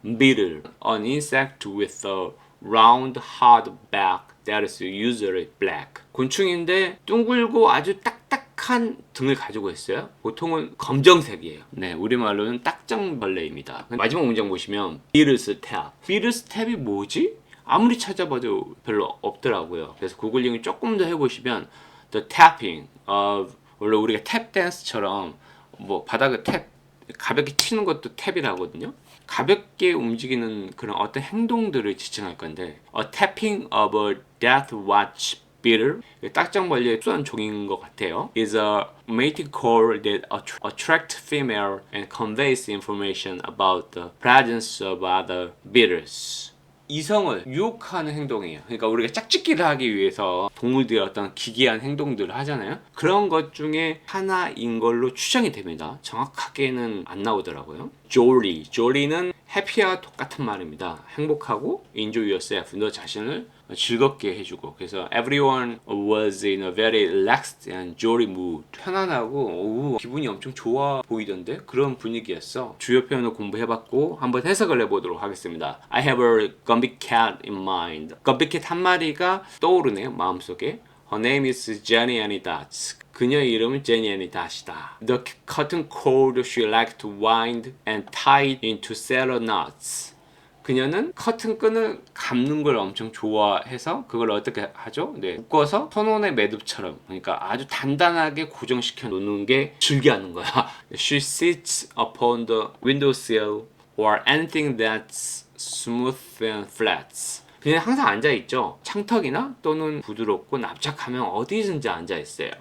[SPEAKER 1] Beetle, an insect with a round hard back that is usually black. 곤충인데 둥글고 아주 딱딱한 등을 가지고 있어요. 보통은 검정색이에요. 네, 우리말로는 딱정벌레입니다. 마지막 문장 보시면 Beetle's tap. Beetle's tap이 뭐지? 아무리 찾아봐도 별로 없더라고요. 그래서 구글링을 조금 더 해보시면 The tapping of, 원래 우리가 탭 댄스처럼 뭐 바닥에 탭 가볍게 치는 것도 탭이라 하거든요. 가볍게 움직이는 그런 어떤 행동들을 지칭할 건데 A tapping of a death watch beetle, 딱정벌레의 수완 종인 것 같아요. is a mating call that attracts female and conveys information about the presence of other beetles. 이성을 유혹하는 행동이에요. 그러니까 우리가 짝짓기를 하기 위해서 동물들이 어떤 기괴한 행동들을 하잖아요. 그런 것 중에 하나인 걸로 추정이 됩니다. 정확하게는 안 나오더라고요. Jolly. Jolly는 해피와 똑같은 말입니다. 행복하고 enjoy yourself. 너 자신을 즐겁게 해주고. 그래서 everyone was in a very relaxed and jolly mood. 편안하고 기분이 엄청 좋아 보이던데 그런 분위기였어. 주요 표현을 공부해봤고 한번 해석을 해보도록 하겠습니다. I have a Gumby cat in mind. Gumby cat 한 마리가 떠오르네요. 마음속에. Her name is Jenny Annie Dots. 그녀의 이름은 제니 애니 닷이다. The cotton cord she liked to wind and tie into sailor knots. 그녀는 커튼 끈을 감는 걸 엄청 좋아해서 그걸 어떻게 하죠? 네, 묶어서 선원의 매듭처럼, 그러니까 아주 단단하게 고정시켜 놓는 게 즐겨하는 거야. She sits upon the windowsill or anything that's smooth and flat. 그냥 항상 앉아있죠. 창턱이나 또는 부드럽고 납작하면 어디든지 앉아있어요.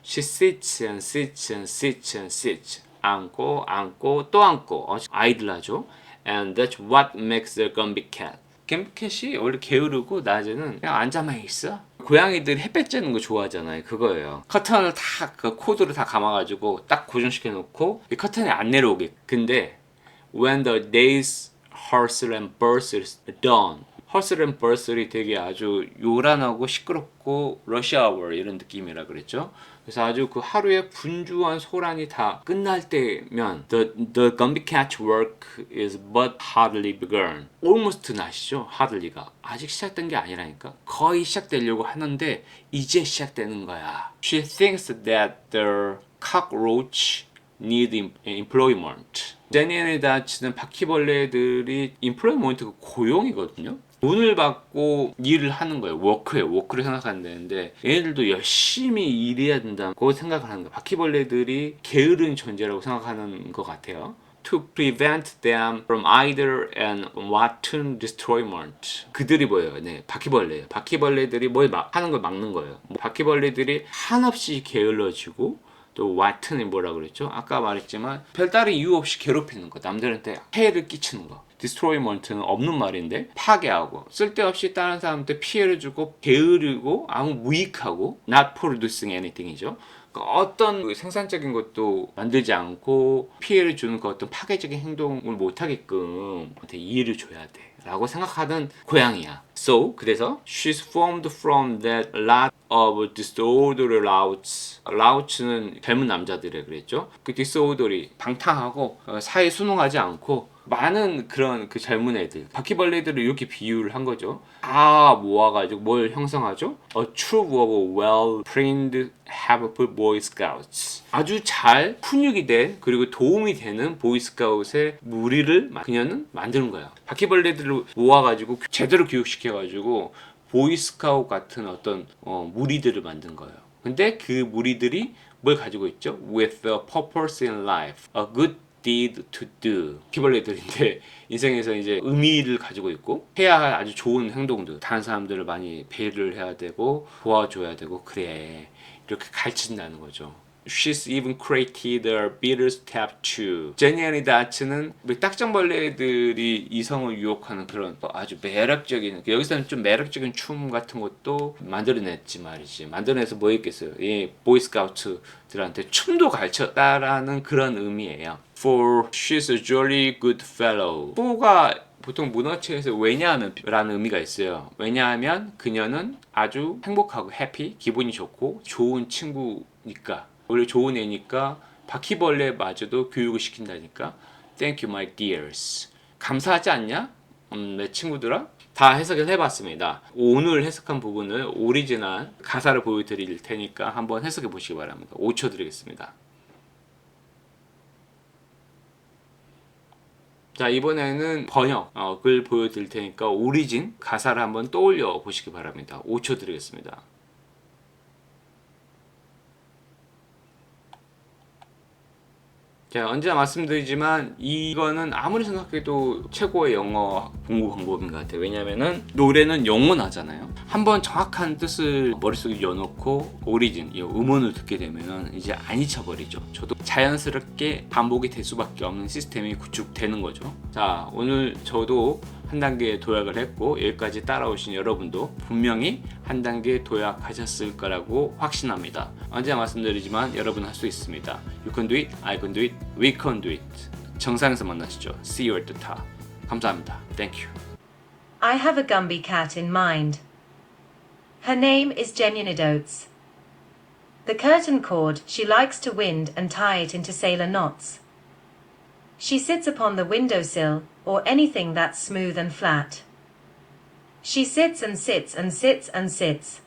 [SPEAKER 1] She sits and sits and sits and sits. 앉고 앉고 또 앉고 아이들하죠. And that's what makes the Gumby cat. Gumby cat이 원래 게으르고 낮에는 그냥 앉아만 있어. 고양이들이 햇볕 쬐는 거 좋아하잖아요. 그거예요. 커튼을 다 그 코드로 다 감아가지고 딱 고정시켜 놓고 이 커튼이 안 내려오게. 근데 when the day's hustle and bustle is done. hustle and bustle이 되게 아주 요란하고 시끄럽고 rush hour 이런 느낌이라 그랬죠. 그래서 아주 그 하루의 분주한 소란이 다 끝날 때면 the Gumby cat's work is but hardly begun. almost 아시죠? hardly가 아직 시작된 게 아니라니까. 거의 시작되려고 하는데 이제 시작되는 거야. She thinks that the cockroach need employment. 제니 다치는 바퀴벌레들이 employment 고용이거든요. 돈을 받고 일을 하는 거예요. 워크를 생각하면 되는데 얘네들도 열심히 일해야 된다고 생각을 하는 거예요. 바퀴벌레들이 게으른 존재라고 생각하는 것 같아요. To prevent them from either an wanton destroyment. 그들이 뭐예요? 네, 바퀴벌레예요. 바퀴벌레들이 뭘 하는 걸 막는 거예요. 바퀴벌레들이 한없이 게을러지고 또 wanton이 뭐라 그랬죠? 아까 말했지만 별다른 이유 없이 괴롭히는 거, 남들한테 해를 끼치는 거. 디스트로이먼트는 없는 말인데 파괴하고 쓸데없이 다른 사람한테 피해를 주고 게으르고 아무 무익하고 not producing anything이죠. 그러니까 어떤 생산적인 것도 만들지 않고 피해를 주는 그 어떤 파괴적인 행동을 못하게끔 이해를 줘야 돼 라고 생각하는 고양이야. So 그래서 she's formed from that lot of disorderly louts. louts는 젊은 남자들에 그랬죠. 그 disorderly 방탕하고 사회 순응하지 않고 많은 그런 그 젊은 애들, 바퀴벌레들을 이렇게 비유를 한 거죠. 다 모아가지고 뭘 형성하죠? A troop of well-trained, helpful Boy Scouts. 아주 잘 훈육이 된 그리고 도움이 되는 보이스카웃의 무리를 그녀는 만드는 거야. 바퀴벌레들을 모아가지고 제대로 교육시켜가지고 보이스카웃 같은 어떤 무리들을 만든 거예요. 근데 그 무리들이 뭘 가지고 있죠? With a purpose in life, a good deed to do. 바퀴벌레들인데 인생에서 이제 의미를 가지고 있고 해야 할 아주 좋은 행동들, 다른 사람들을 많이 배려를 해야 되고 도와줘야 되고 그래 이렇게 가르친다는 거죠. She's even created a Beatles tab too. 제니언이 다츠는 딱정벌레들이 이성을 유혹하는 그런 아주 매력적인, 여기서는 좀 매력적인 춤 같은 것도 만들어냈지 말이지. 만들어내서 뭐 했겠어요? 이 보이스카우트들한테 춤도 가르쳤다라는 그런 의미예요. For she's a jolly good fellow. for가 보통 문어체에서 왜냐하면 라는 의미가 있어요. 왜냐하면 그녀는 아주 행복하고 해피, 기분이 좋고 좋은 친구니까. 원래 좋은 애니까 바퀴벌레마저도 교육을 시킨다니까. Thank you, my dears. 감사하지 않냐? 내 친구들아? 다 해석을 해봤습니다. 오늘 해석한 부분을 오리지널 가사를 보여드릴 테니까 한번 해석해 보시기 바랍니다. 5초 드리겠습니다. 자, 이번에는 번역을 보여드릴 테니까 오리진 가사를 한번 떠올려 보시기 바랍니다. 5초 드리겠습니다. 자, 언제나 말씀드리지만 이거는 아무리 생각해도 최고의 영어 공부 방법인 것 같아요. 왜냐면은 노래는 영원하잖아요. 한번 정확한 뜻을 머릿속에 넣어놓고 오리진, 이 음원을 듣게 되면은 이제 안 잊혀버리죠. 저도 자연스럽게 반복이 될 수밖에 없는 시스템이 구축되는 거죠. 자, 오늘 저도 한 단계 도약을 했고 여기까지 따라오신 여러분도 분명히 한 단계 도약하셨을 거라고 확신합니다. 언제나 말씀드리지만 여러분 할 수 있습니다. You can do it, I can do it, we can do it. 정상에서 만나시죠. See you at the top. 감사합니다. Thank you.
[SPEAKER 2] I have a Gumby cat in mind. Her name is Genionidotes. The curtain cord she likes to wind and tie it into sailor knots. She sits upon the windowsill or anything that's smooth and flat. She sits and sits and sits and sits.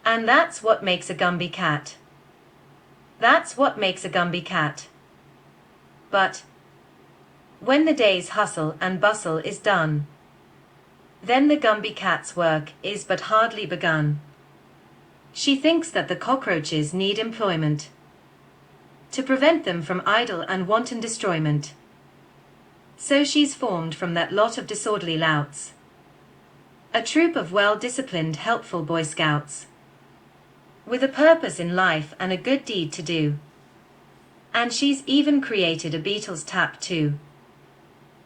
[SPEAKER 2] And that's what makes a Gumby cat. That's what makes a Gumby cat. But when the day's hustle and bustle is done, then the Gumby cat's work is but hardly begun. She thinks that the cockroaches need employment to prevent them from idle and wanton destroyment. So she's formed from that lot of disorderly louts a troop of well-disciplined, helpful Boy Scouts, with a purpose in life and a good deed to do. And she's even created a Beatles tap too,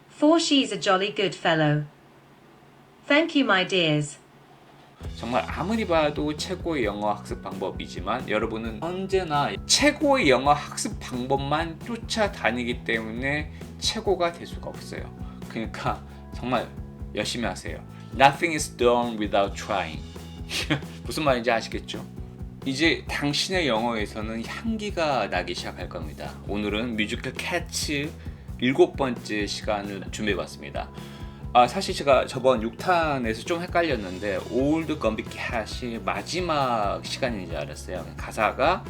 [SPEAKER 2] for she's a jolly good fellow. Thank you, my dears.
[SPEAKER 1] 정말 아무리 봐도 최고의 영어 학습 방법이지만 여러분은 언제나 최고의 영어 학습 방법만 쫓아다니기 때문에 최고가 될 수가 없어요. 그러니까 정말 열심히 하세요. Nothing is done without trying. 무슨 말인지 아시겠죠? 이제 당신의 영어에서는 향기가 나기 시작할 겁니다. 오늘은 뮤지컬 캐츠 7번째 시간을 준비해봤습니다. 사실 제가 저번 6탄에서 좀 헷갈렸는데 올드 건비 캣이 마지막 시간인 줄 알았어요. 가사가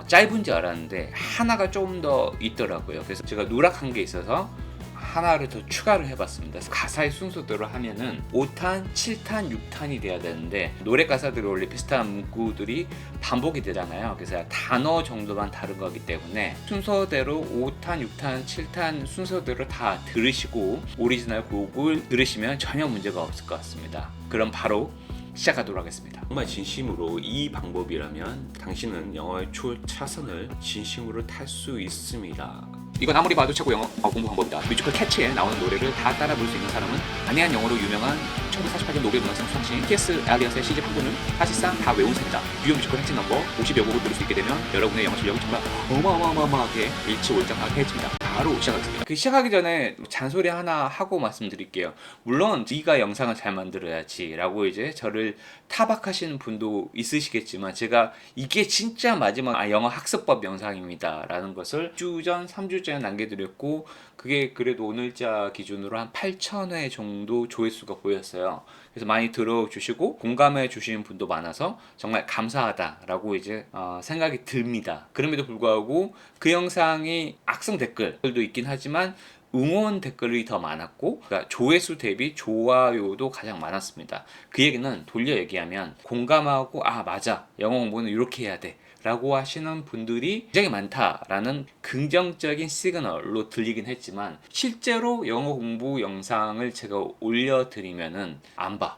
[SPEAKER 1] 짧은 줄 알았는데 하나가 좀 더 있더라고요. 그래서 제가 누락한 게 있어서 하나를 더 추가를 해봤습니다. 가사의 순서대로 하면은 5탄, 7탄, 6탄이 돼야 되는데 노래 가사들이 원래 비슷한 문구들이 반복이 되잖아요. 그래서 단어 정도만 다른 거기 때문에 순서대로 5탄, 6탄, 7탄 순서대로 다 들으시고 오리지널 곡을 들으시면 전혀 문제가 없을 것 같습니다. 그럼 바로 시작하도록 하겠습니다. 정말 진심으로 이 방법이라면 당신은 영어의 초차선을 진심으로 탈 수 있습니다. 이건 아무리 봐도 최고 영어 공부 방법이다. 뮤지컬 캐치에 나오는 노래를 다 따라 부를 수 있는 사람은 안해한 영어로 유명한 1948년 노벨 문학상 수상신 T.S. 엘리엇의 시집 한 권을 사실상 다 외운 셈이다. 유효 뮤지컬 핵심 넘버 50여 곡을 들을 수 있게 되면 여러분의 영어 실력은 정말 어마어마하게 일치월장하게 해집니다. 바로 시작하겠습니다. 시작하기 전에 잔소리 하나 하고 말씀드릴게요. 물론 네가 영상을 잘 만들어야지 라고 이제 저를 타박하시는 분도 있으시겠지만 제가 이게 진짜 마지막 영어 학습법 영상입니다 라는 것을 2주 전, 3주 전에 남겨드렸고 그게 그래도 오늘자 기준으로 한 8,000회 정도 조회수가 보였어요. 그래서 많이 들어주시고 공감해 주시는 분도 많아서 정말 감사하다라고 이제 생각이 듭니다. 그럼에도 불구하고 그 영상이 악성 댓글도 있긴 하지만 응원 댓글이 더 많았고 그러니까 조회수 대비 좋아요도 가장 많았습니다. 그 얘기는 돌려 얘기하면 공감하고 맞아 영어 공부는 이렇게 해야 돼 라고 하시는 분들이 굉장히 많다라는 긍정적인 시그널로 들리긴 했지만 실제로 영어 공부 영상을 제가 올려드리면은 안 봐.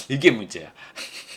[SPEAKER 1] 이게 문제야.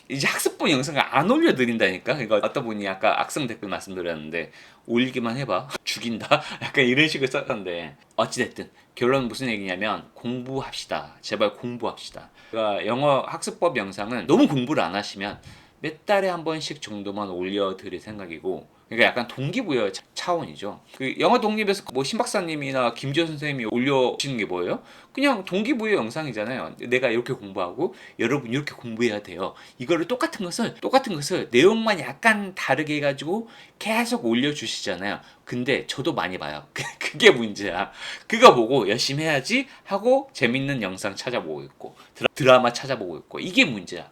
[SPEAKER 1] 이제 학습본 영상을 안 올려드린다니까. 그러니까 어떤 분이 아까 악성 댓글 말씀드렸는데 올리기만 해봐 죽인다 약간 이런 식으로 썼던데, 어찌됐든 결론은 무슨 얘기냐면 공부합시다. 제발 공부합시다. 그러니까 영어 학습법 영상은 너무 공부를 안 하시면 몇 달에 한 번씩 정도만 올려드릴 생각이고, 그러니까 약간 동기부여 차원이죠. 그 영어 독립에서 뭐 신박사님이나 김지호 선생님이 올려주시는 게 뭐예요? 그냥 동기부여 영상이잖아요. 내가 이렇게 공부하고 여러분 이렇게 공부해야 돼요. 이거를 똑같은 것을 내용만 약간 다르게 해가지고 계속 올려주시잖아요. 근데 저도 많이 봐요. 그게 문제야. 그거 보고 열심히 해야지 하고 재밌는 영상 찾아보고 있고 드라마 찾아보고 있고, 이게 문제야.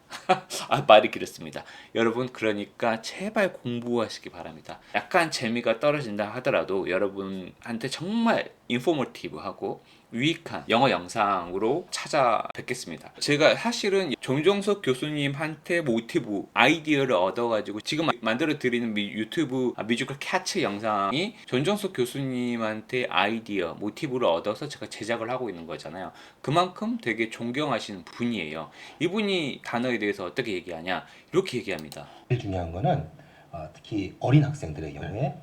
[SPEAKER 1] 아, 말이 길었습니다. 여러분, 그러니까 제발 공부하시기 바랍니다. 약간 재미가 떨어진다 하더라도 여러분한테 정말 인포머티브하고 유익한 영어 영상으로 찾아뵙겠습니다. 제가 사실은 정종석 교수님한테 모티브, 아이디어를 얻어가지고 지금 만들어 드리는 유튜브 뮤지컬 캐츠 영상이 정종석 교수님한테 아이디어, 모티브를 얻어서 제가 제작을 하고 있는 거잖아요. 그만큼 되게 존경하시는 분이에요. 이분이 단어에 대해서 어떻게 얘기하냐, 이렇게 얘기합니다.
[SPEAKER 3] 제일 중요한 거는 특히 어린 학생들의 경우에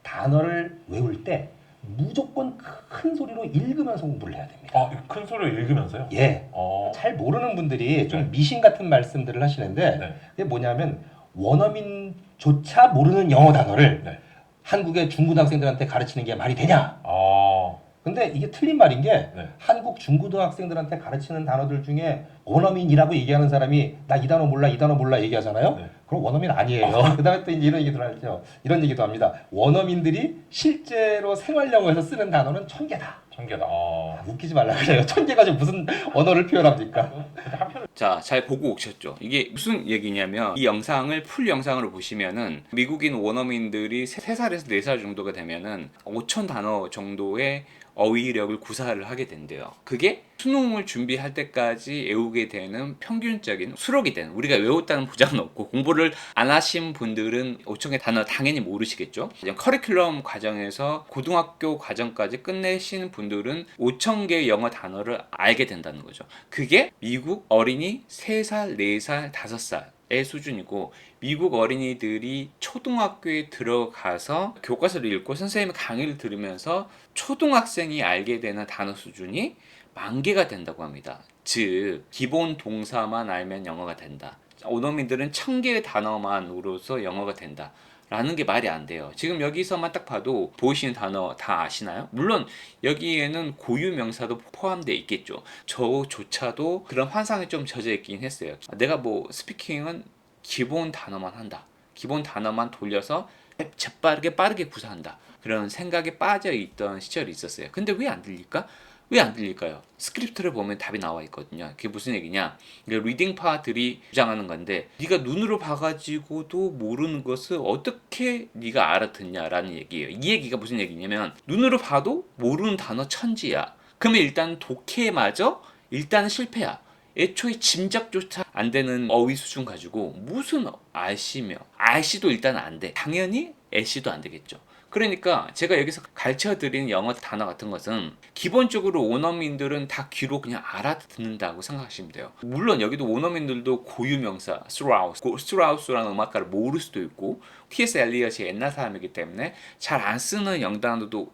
[SPEAKER 3] 단어를 외울 때 무조건 큰 소리로 읽으면서 공부를 해야 됩니다.
[SPEAKER 4] 아, 큰 소리로 읽으면서요?
[SPEAKER 3] 예.
[SPEAKER 4] 어.
[SPEAKER 3] 잘 모르는 분들이 좀
[SPEAKER 4] 네.
[SPEAKER 3] 미신 같은 말씀들을 하시는데
[SPEAKER 4] 네.
[SPEAKER 3] 그게 뭐냐면 원어민조차 모르는 영어 단어를
[SPEAKER 4] 네.
[SPEAKER 3] 한국의 중고등학생들한테 가르치는 게 말이 되냐?
[SPEAKER 4] 아.
[SPEAKER 3] 근데 이게 틀린 말인 게
[SPEAKER 4] 네.
[SPEAKER 3] 한국 중고등학생들한테 가르치는 단어들 중에 원어민이라고 얘기하는 사람이 나 이 단어 몰라 이 단어 몰라 얘기하잖아요.
[SPEAKER 4] 네.
[SPEAKER 3] 그럼 원어민 아니에요. 그다음에 또 이제 이런 얘기도 하죠. 이런 얘기도 합니다. 원어민들이 실제로 생활 영어에서 쓰는 단어는 1000개다.
[SPEAKER 4] 1000개다. 아.
[SPEAKER 3] 웃기지 말라 그래요. 1000개 가지고 무슨 언어를 표현합니까?
[SPEAKER 4] 근데 한편으로
[SPEAKER 1] 자, 잘 보고 오셨죠? 이게 무슨 얘기냐면, 이 영상을 풀 영상으로 보시면은 미국인 원어민들이 3살에서 4살 정도가 되면은 5,000 단어 정도의 어휘력을 구사를 하게 된대요. 그게 수능을 준비할 때까지 외우게 되는 평균적인 수록이 되는, 우리가 외웠다는 보장은 없고 공부를 안 하신 분들은 5,000개 단어 당연히 모르시겠죠. 커리큘럼 과정에서 고등학교 과정까지 끝내신 분들은 5,000개 영어 단어를 알게 된다는 거죠. 그게 미국 어린이 3살, 4살, 5살의 수준이고, 미국 어린이들이 초등학교에 들어가서 교과서를 읽고 선생님의 강의를 들으면서 초등학생이 알게 되는 단어 수준이 10,000개가 된다고 합니다. 즉, 기본 동사만 알면 영어가 된다. 원어민들은 1,000개의 단어만으로서 영어가 된다. 라는 게 말이 안 돼요. 지금 여기서만 딱 봐도 보이시는 단어 다 아시나요? 물론 여기에는 고유 명사도 포함되어 있겠죠. 저조차도 그런 환상에 좀 젖어 있긴 했어요. 내가 뭐 스피킹은 기본 단어만 한다. 기본 단어만 돌려서 재빠르게 빠르게 구사한다. 그런 생각에 빠져 있던 시절이 있었어요. 근데 왜 안 들릴까? 왜 안 들릴까요? 스크립트를 보면 답이 나와 있거든요. 그게 무슨 얘기냐? 리딩 파들이 주장하는 건데, 네가 눈으로 봐가지고도 모르는 것을 어떻게 네가 알아듣냐라는 얘기예요. 이 얘기가 무슨 얘기냐면, 눈으로 봐도 모르는 단어 천지야. 그러면 일단 독해마저 일단은 실패야. 애초에 짐작조차 안 되는 어휘 수준 가지고 무슨 RC도 일단 안 돼. 당연히 SC도 안 되겠죠. 그러니까 제가 여기서 가르쳐드리는 영어 단어 같은 것은 기본적으로 원어민들은 다 귀로 그냥 알아듣는다고 생각하시면 돼요. 물론 여기도 원어민들도 고유명사 스트라우스라는 음악가를 모를 수도 있고, T.S. 엘리엇이 옛날 사람이기 때문에 잘 안 쓰는 영어 단어도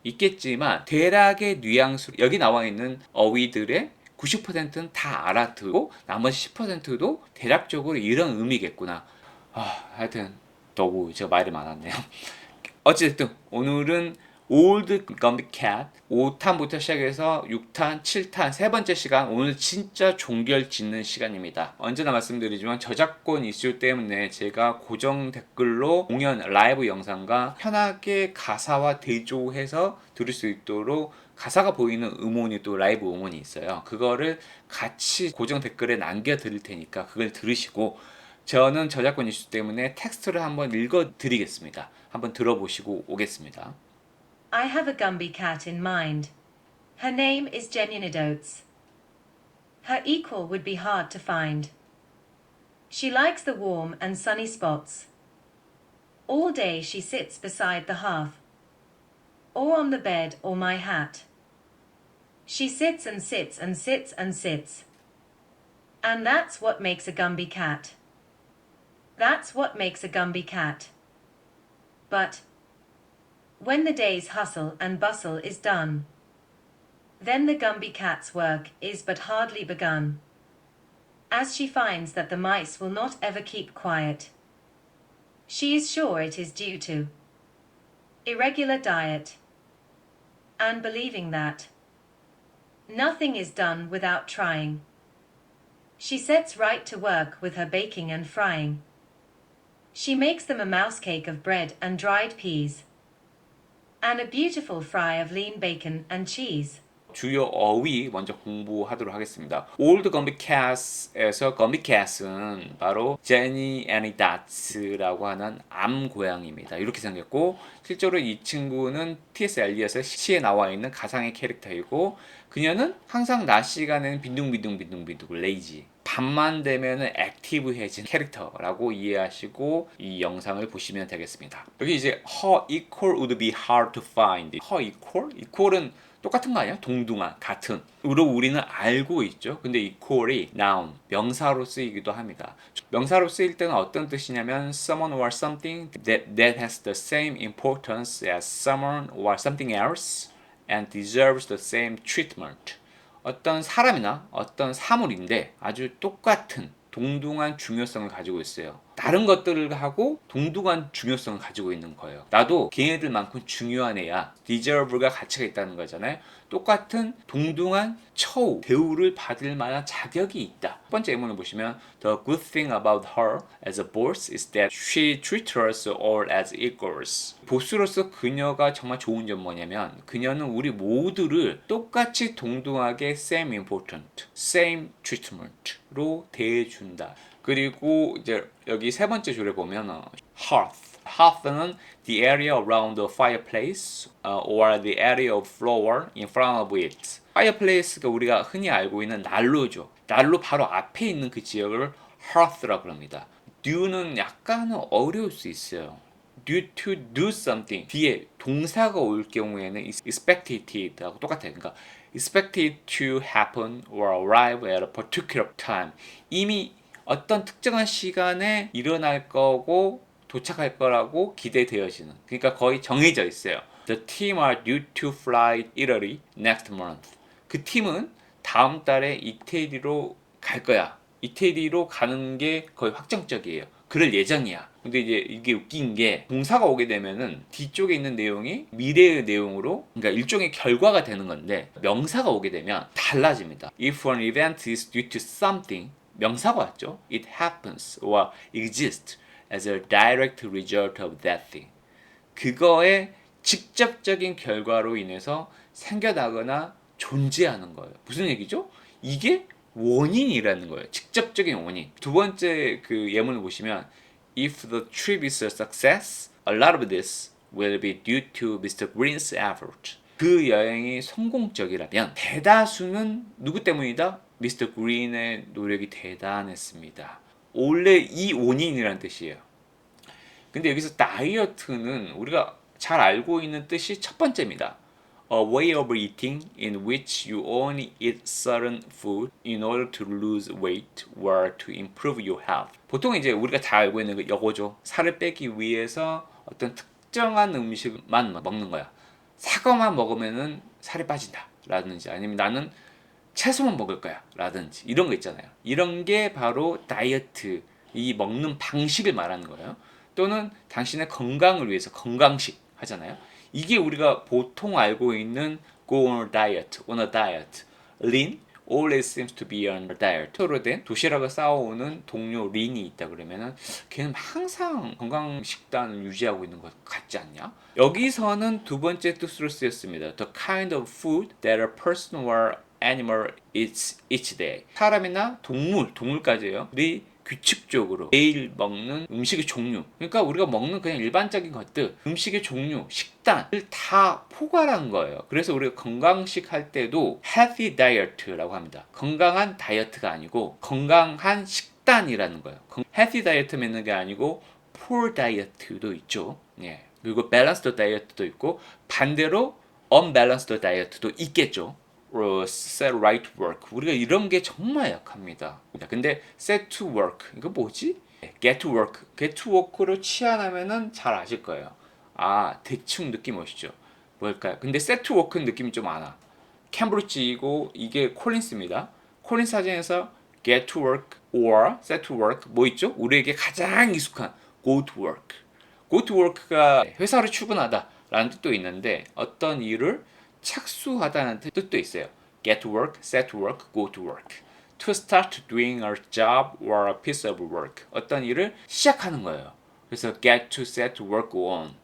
[SPEAKER 1] 있겠지만 대략의 뉘앙스, 여기 나와 있는 어휘들의 90%는 다 알아듣고 나머지 10%도 대략적으로 이런 의미겠구나. 하여튼 너무 제가 말이 많았네요. 어찌됐든 오늘은 Old Gumby Cat 5탄부터 시작해서 6탄, 7탄 세 번째 시간, 오늘 진짜 종결 짓는 시간입니다. 언제나 말씀드리지만 저작권 이슈 때문에 제가 고정 댓글로 공연 라이브 영상과 편하게 가사와 대조해서 들을 수 있도록 가사가 보이는 음원이 또 라이브 음원이 있어요. 그거를 같이 고정 댓글에 남겨드릴 테니까 그걸 들으시고, 저는 저작권 이슈 때문에 텍스트를 한번 읽어드리겠습니다. 한번 들어보시고 오겠습니다.
[SPEAKER 2] I have a Gumby cat in mind. Her name is Genuine Oats. Her equal would be hard to find. She likes the warm and sunny spots. All day she sits beside the hearth, or on the bed or my hat. She sits and sits and sits and sits. And that's what makes a Gumby cat. That's what makes a Gumby cat. But when the day's hustle and bustle is done, then the Gumby cat's work is but hardly begun, as she finds that the mice will not ever keep quiet. She is sure it is due to irregular diet, and believing that nothing is done without trying, she sets right to work with her baking and frying. She makes them a mouse cake of bread and dried peas, and a beautiful fry of lean bacon and cheese.
[SPEAKER 1] 주요 어휘 먼저 공부하도록 하겠습니다. Old Gumby Cats에서 Gumby Cats은 바로 Jenny Anydots라고 하는 암 고양이입니다. 이렇게 생겼고 실제로 이 친구는 T.S. 엘리엇의 시에 나와 있는 가상의 캐릭터이고 그녀는 항상 낮 시간에는 빈둥빈둥 레이지 밤만 되면은 액티브해진 캐릭터라고 이해하시고 이 영상을 보시면 되겠습니다. 여기 이제 her equal would be hard to find. her equal? equal은 똑같은 거 아니야? 동등한, 같은. 으로 우리는 알고 있죠. 근데 equal이 noun, 명사로 쓰이기도 합니다. 명사로 쓰일 때는 어떤 뜻이냐면 someone or something that has the same importance as someone or something else and deserves the same treatment. 어떤 사람이나 어떤 사물인데 아주 똑같은 동등한 중요성을 가지고 있어요. 다른 것들하고 동등한 중요성을 가지고 있는 거예요. 나도 걔네들만큼 중요한 애야. deserve가 가치가 있다는 거잖아요. 똑같은 동등한 처우, 대우를 받을 만한 자격이 있다. 첫 번째 예문을 보시면 The good thing about her as a boss is that she treats us all as equals. 보스로서 그녀가 정말 좋은 점 뭐냐면 그녀는 우리 모두를 똑같이 동등하게 same important, same treatment로 대해준다. 그리고 이제 여기 세 번째 줄에 보면 hearth. hearth는 the area around the fireplace or the area of floor in front of it. fireplace가 우리가 흔히 알고 있는 난로죠. 난로 바로 앞에 있는 그 지역을 hearth라고 합니다. do는 약간은 어려울 수 있어요. due to do something 뒤에 동사가 올 경우에는 expected하고 똑같아요. 그러니까 expected to happen or arrive at a particular time. 이미 어떤 특정한 시간에 일어날 거고 도착할 거라고 기대되어지는. 그러니까 거의 정해져 있어요. The team are due to fly Italy next month. 그 팀은 다음 달에 이태리로 갈 거야. 이태리로 가는 게 거의 확정적이에요. 그럴 예정이야. 근데 이제 이게 웃긴 게 동사가 오게 되면은 뒤쪽에 있는 내용이 미래의 내용으로 그러니까 일종의 결과가 되는 건데 명사가 오게 되면 달라집니다. If an event is due to something 명사가 왔죠. It happens or exists as a direct result of that thing. 그거의 직접적인 결과로 인해서 생겨나거나 존재하는 거예요. 무슨 얘기죠? 이게 원인이라는 거예요. 직접적인 원인. 두 번째 그 예문을 보시면 If the trip is a success, a lot of this will be due to Mr. Green's effort. 그 여행이 성공적이라면 대다수는 누구 때문이다? 미스터 그린의 노력이 대단했습니다. 원래 이 원인이란 뜻이에요. 근데 여기서 다이어트는 우리가 잘 알고 있는 뜻이 첫 번째입니다. A way of eating in which you only eat certain food in order to lose weight or to improve your health. 보통 이제 우리가 잘 알고 있는 거 이거죠. 살을 빼기 위해서 어떤 특정한 음식만 먹는 거야. 사과만 먹으면은 살이 빠진다. 라든지 아니면 나는 채소만 먹을 거야 라든지 이런 거 있잖아요. 이런 게 바로 다이어트, 이 먹는 방식을 말하는 거예요. 또는 당신의 건강을 위해서 건강식 하잖아요. 이게 우리가 보통 알고 있는 go on a diet, lean always seems to be on a diet. 서로 된 도시락을 싸워오는 동료 린이 있다 그러면은 걔는 항상 건강 식단을 유지하고 있는 것 같지 않냐? 여기서는 두 번째 뜻으로 쓰였습니다. The kind of food that a person or animal eats each day. 사람이나 동물까지요. 우리 규칙적으로 매일 먹는 음식의 종류. 그러니까 우리가 먹는 그냥 일반적인 것들, 음식의 종류, 식단을 다 포괄한 거예요. 그래서 우리가 건강식 할 때도 healthy diet라고 합니다. 건강한 다이어트가 아니고 건강한 식단이라는 거예요. healthy diet 먹는 게 아니고 poor diet도 있죠. 예. 그리고 balanced diet도 있고 반대로 unbalanced diet도 있겠죠. set right to work. 우리가 이런 게 정말 약합니다. 근데 set to work 이거 뭐지? get to work. get to work로 치환하면은 잘 아실 거예요. 아 대충 느낌 오시죠? 뭘까요? 근데 set to work 느낌이 좀 안 와. 캠브리지이고 이게 콜린스입니다. 콜린스 사전에서 get to work or set to work 뭐 있죠? 우리에게 가장 익숙한 go to work. go to work가 회사로 출근하다라는 뜻도 있는데 어떤 일을 착수하다는 뜻도 있어요. get to work, set to work, go to work. to start doing a job or a piece of work. 어떤 일을 시작하는 거예요. 그래서 get to set to work on.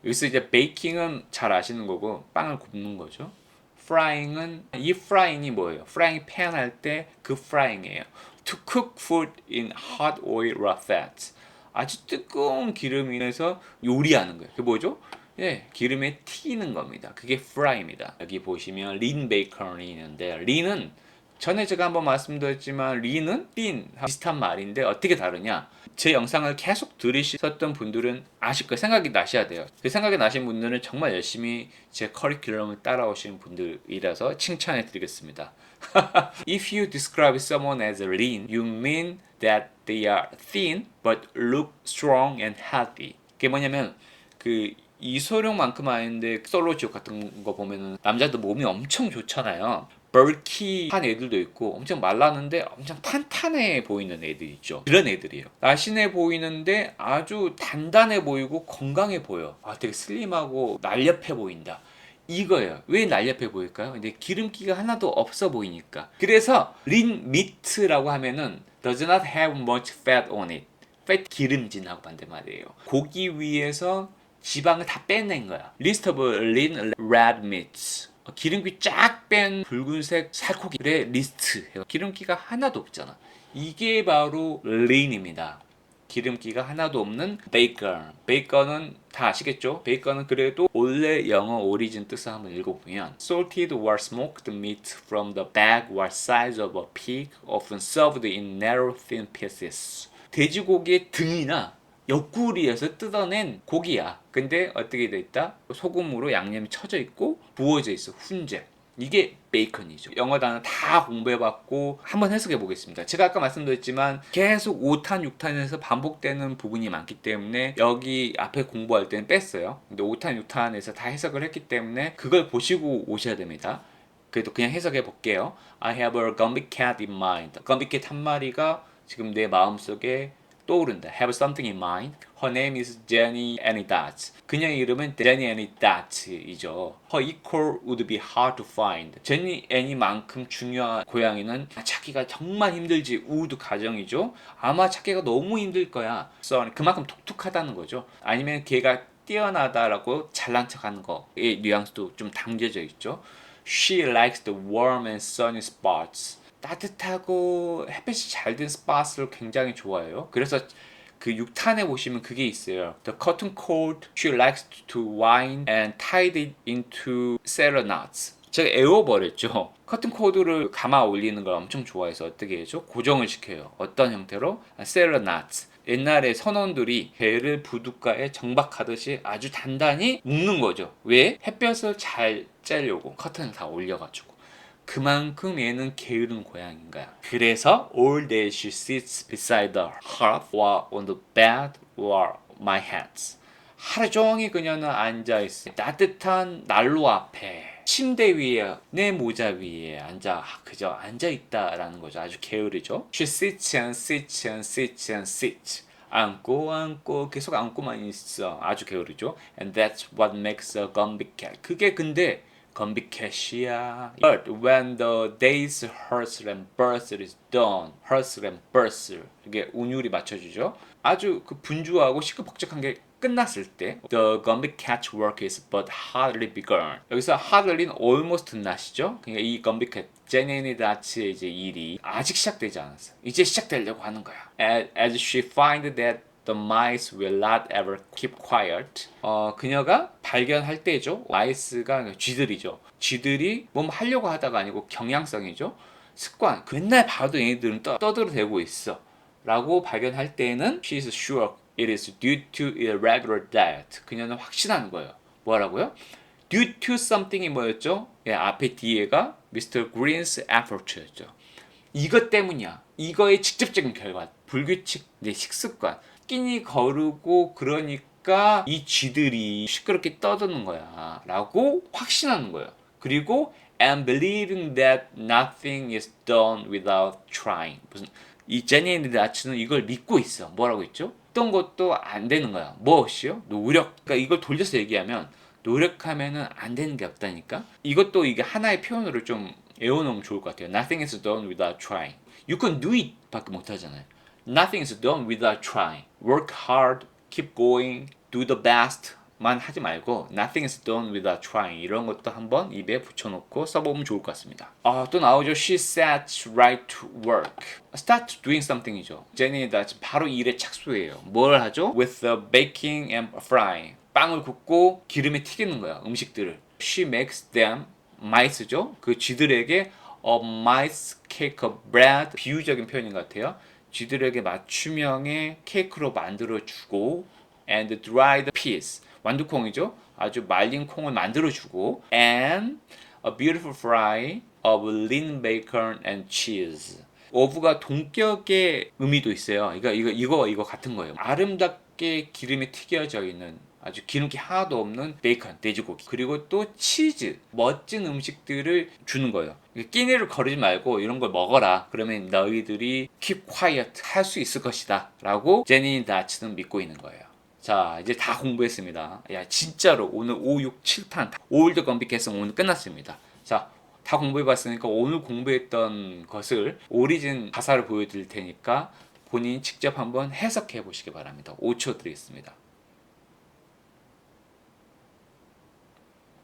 [SPEAKER 1] 여기서 이제 baking은 잘 아시는 거고 빵을 굽는 거죠. frying은 이 frying이 뭐예요? frying pan 할 때 그 frying이에요. to cook food in hot oil or fat. 아주 뜨거운 기름 위에서 요리하는 거예요. 그게 뭐죠? 예, 기름에 튀기는 겁니다. 그게 fry입니다. 여기 보시면 lean bacon이 있는데 lean은 전에 제가 한번 말씀드렸지만 lean은 lean 비슷한 말인데 어떻게 다르냐? 제 영상을 계속 들으셨던 분들은 아실 거예요. 생각이 나셔야 돼요. 그 생각이 나신 분들은 정말 열심히 제 커리큘럼을 따라오시는 분들이라서 칭찬해 드리겠습니다. If you describe someone as lean, you mean that they are thin but look strong and healthy. 그게 뭐냐면 그 이소룡만큼 아닌데 솔로지옥 같은 거 보면은 남자들 몸이 엄청 좋잖아요. 벌키한 애들도 있고 엄청 말랐는데 엄청 탄탄해 보이는 애들 있죠. 그런 애들이에요. 날씬해 보이는데 아주 단단해 보이고 건강해 보여. 아 되게 슬림하고 날렵해 보인다. 이거예요. 왜 날렵해 보일까요? 근데 기름기가 하나도 없어 보이니까. 그래서 lean meat라고 하면은 does not have much fat on it. fat 기름진하고 반대말이에요. 고기 위에서 지방을 다 빼낸 거야. List of lean red meats. 기름기 쫙 뺀 붉은색 살코기의 리스트. 기름기가 하나도 없잖아. 이게 바로 lean입니다. 기름기가 하나도 없는 베이컨. 베이컨은 다 아시겠죠? 베이컨은 그래도 원래 영어 오리진 뜻을 한번 읽어보면 salted or smoked meat from the back or sides of a pig often served in narrow thin pieces. 돼지고기의 등이나 옆구리에서 뜯어낸 고기야. 근데 어떻게 돼 있다? 소금으로 양념이 쳐져 있고 부어져 있어. 훈제. 이게 베이컨이죠. 영어 단어 다 공부해봤고 한번 해석해 보겠습니다. 제가 아까 말씀드렸지만 계속 5탄, 6탄에서 반복되는 부분이 많기 때문에 여기 앞에 공부할 때는 뺐어요. 근데 5탄, 6탄에서 다 해석을 했기 때문에 그걸 보시고 오셔야 됩니다. 그래도 그냥 해석해 볼게요. I have a Gumby cat in mind. Gumby cat 한 마리가 지금 내 마음속에 떠오른다. Have something in mind. Her name is Jenny Anydots. 그녀의 이름은 Jenny Anydots이죠. Her equal would be hard to find. 제니 애니만큼 중요한 고양이는 찾기가 정말 힘들지. 우드 가정이죠. 아마 찾기가 너무 힘들 거야. 그만큼 독특하다는 거죠. 아니면 걔가 뛰어나다라고 잘난 척하는 거의 뉘앙스도 좀 담겨져 있죠. She likes the warm and sunny spots. 따뜻하고 햇빛이 잘 든 스팟을 굉장히 좋아해요. 그래서 그 6탄에 보시면 그게 있어요. The cotton coat she likes to wind and tied it into cedar knots. 제가 애워버렸죠. 커튼 코드를 감아 올리는 걸 엄청 좋아해서 어떻게 해죠? 고정을 시켜요. 어떤 형태로? cedar knots. 옛날에 선원들이 배를 부둣가에 정박하듯이 아주 단단히 묶는 거죠. 왜? 햇볕을 잘 쬐려고 커튼을 다 올려가지고. 그만큼 얘는 게으른 고양인 거야. 그래서 all day she sits beside the hearth or on the bed or my hands. 하루 종일 그녀는 앉아있어. 따뜻한 난로 앞에 침대 위에 내 모자 위에 그저 앉아있다라는 거죠. 아주 게으르죠. She sits and sits and sits and sits. 안고 계속 안고만 있어. 아주 게으르죠. And that's what makes a Gumby cat. 그게 근데 건비캣이야. But when the day's hustle and bustle is done, hustle and bustle 이게 운율이 맞춰주죠. 아주 그 분주하고 시끌벅적한 게 끝났을 때 The Gumby cat's work is but hardly begun. 여기서 hardly는 almost not이죠. 그러니까 이 Gumby cat 제니니 다츠의 이제 일이 아직 시작되지 않았어. 이제 시작되려고 하는 거야. As she finds that the mice will not ever keep quiet. 그녀가 발견할 때죠. mice가 쥐들이죠. 쥐들이 뭐 하려고 하다가 아니고 경향성이죠. 습관. 맨날 봐도 얘네들은 떠들어대고 있어. 라고 발견할 때는 she is sure it is due to irregular diet. 그녀는 확신하는 거예요. 뭐라고요? due to something이 뭐였죠? 예, 앞에 뒤에가 Mr. Green's effort였죠. 이것 때문이야. 이거의 직접적인 결과. 불규칙 내 식습관. 끼니 거르고 그러니까 이 쥐들이 시끄럽게 떠드는 거야. 라고 확신하는 거예요. 그리고 and believing that nothing is done without trying. 무슨 이 제니 앤드 다츠는 이걸 믿고 있어. 뭐라고 했죠? 어떤 것도 안 되는 거야. 무엇이요? 노력. 그러니까 이걸 돌려서 얘기하면 노력하면은 안 되는 게 없다니까. 이것도 이게 하나의 표현으로 좀 외워놓으면 좋을 것 같아요. Nothing is done without trying. You can do it 밖에 못 하잖아요. Nothing is done without trying. Work hard, keep going, do the best 만 하지 말고 Nothing is done without trying. 이런 것도 한번 입에 붙여놓고 써보면 좋을 것 같습니다. 또 나오죠. She sets right to work. Start doing something이죠. 제니가 바로 일에 착수해요. 뭘 하죠? With the baking and frying. 빵을 굽고 기름에 튀기는 거야. 음식들을. She makes them mice죠. 그 쥐들에게 a mice cake of bread. 비유적인 표현인 것 같아요. 쥐들에게 맞춤형의 케이크로 만들어주고 and dried peas. 완두콩이죠. 아주 말린 콩을 만들어주고 and a beautiful fry of lean bacon and cheese. of가 동격의 의미도 있어요. 이거 같은 거예요. 아름답게 기름에 튀겨져 있는 아주 기름기 하나도 없는 베이컨, 돼지고기. 그리고 또 치즈, 멋진 음식들을 주는 거예요. 끼니를 거르지 말고 이런 걸 먹어라. 그러면 너희들이 keep quiet 할 수 있을 것이다. 라고 제니 다츠는 믿고 있는 거예요. 자, 이제 다 공부했습니다. 야, 진짜로 오늘 5, 6, 7탄 올드 건비캐스팅 오늘 끝났습니다. 자, 다 공부해봤으니까 오늘 공부했던 것을 오리진 가사를 보여드릴 테니까 본인이 직접 한번 해석해 보시기 바랍니다. 5초 드리겠습니다.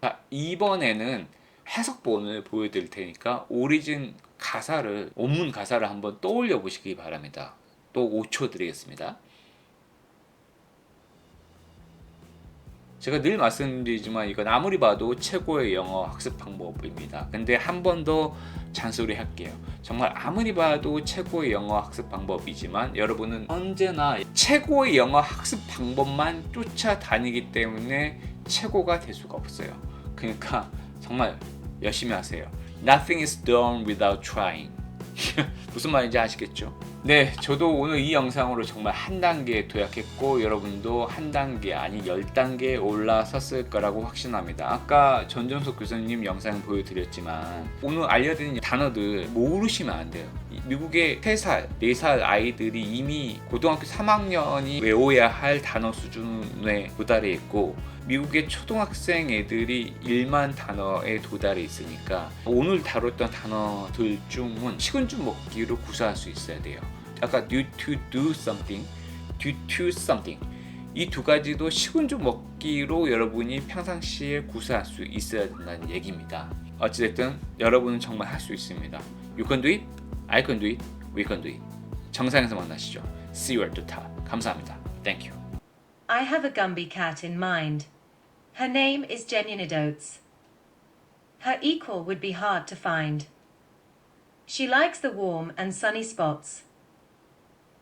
[SPEAKER 1] 자, 이번에는 해석본을 보여드릴 테니까 오리진 가사를, 원문 가사를 한번 떠올려 보시기 바랍니다. 또 5초 드리겠습니다. 제가 늘 말씀드리지만 이건 아무리 봐도 최고의 영어 학습 방법입니다. 근데 한 번 더 잔소리 할게요. 정말 아무리 봐도 최고의 영어 학습 방법이지만 여러분은 언제나 최고의 영어 학습 방법만 쫓아다니기 때문에 최고가 될 수가 없어요. 그러니까 정말 열심히 하세요. Nothing is done without trying. 무슨 말인지 아시겠죠? 네, 저도 오늘 이 영상으로 정말 한 단계 도약했고 여러분도 한 단계 아니 10단계 올라섰을 거라고 확신합니다. 아까 전정석 교수님 영상 보여드렸지만 오늘 알려드린 단어들 모르시면 안 돼요. 미국의 3살, 4살 아이들이 이미 고등학교 3학년이 외워야 할 단어 수준에 도달해 있고 미국의 초등학생 애들이 1만 단어에 도달해 있으니까 오늘 다뤘던 단어들 중은 식은 죽 먹기로 구사할 수 있어야 돼요. 아까 due to do something, due to something 이 두 가지도 식은 죽 먹기로 여러분이 평상시에 구사할 수 있어야 된다는 얘기입니다. 어찌됐든 여러분은 정말 할 수 있습니다. You can do it, I can do it, we can do it. 정상에서 만나시죠. See you at the top. 감사합니다. Thank you.
[SPEAKER 2] I have a Gumby cat in mind. Her name is Genuine Oats. Her equal would be hard to find. She likes the warm and sunny spots.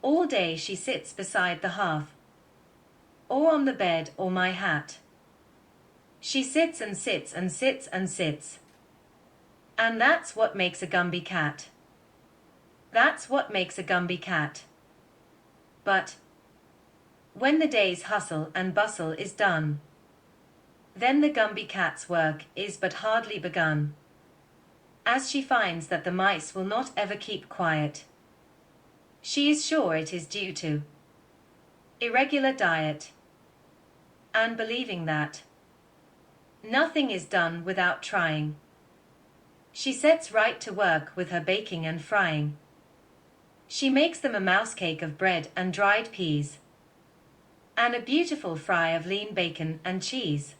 [SPEAKER 2] All day she sits beside the hearth, or on the bed or my hat. She sits and sits and sits and sits. And that's what makes a Gumby cat. That's what makes a Gumby cat. But when the day's hustle and bustle is done, then the Gumby cat's work is but hardly begun, as she finds that the mice will not ever keep quiet. She is sure it is due to irregular diet, and believing that nothing is done without trying. She sets right to work with her baking and frying. She makes them a mouse cake of bread and dried peas, and a beautiful fry of lean bacon and cheese.